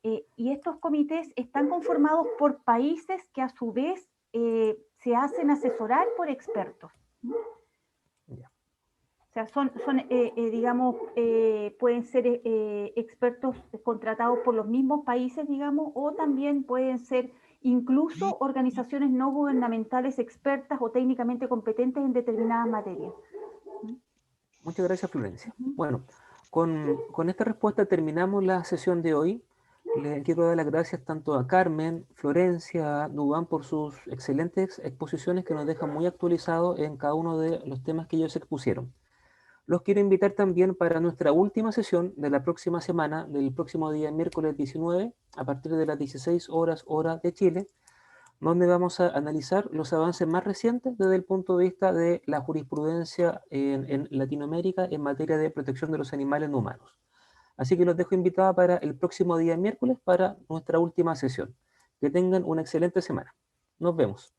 Y estos comités están conformados por países que a su vez se hacen asesorar por expertos. O sea, digamos, pueden ser expertos contratados por los mismos países, digamos, o también pueden ser incluso organizaciones no gubernamentales expertas o técnicamente competentes en determinadas materias. Muchas gracias, Florencia. Bueno, con esta respuesta terminamos la sesión de hoy. Le quiero dar las gracias tanto a Carmen, Florencia, a Dubán por sus excelentes exposiciones que nos dejan muy actualizados en cada uno de los temas que ellos expusieron. Los quiero invitar también para nuestra última sesión de la próxima semana, del próximo día miércoles 19, a partir de las 16 horas, hora de Chile, donde vamos a analizar los avances más recientes desde el punto de vista de la jurisprudencia en Latinoamérica en materia de protección de los animales no humanos. Así que los dejo invitada para el próximo día miércoles para nuestra última sesión. Que tengan una excelente semana. Nos vemos.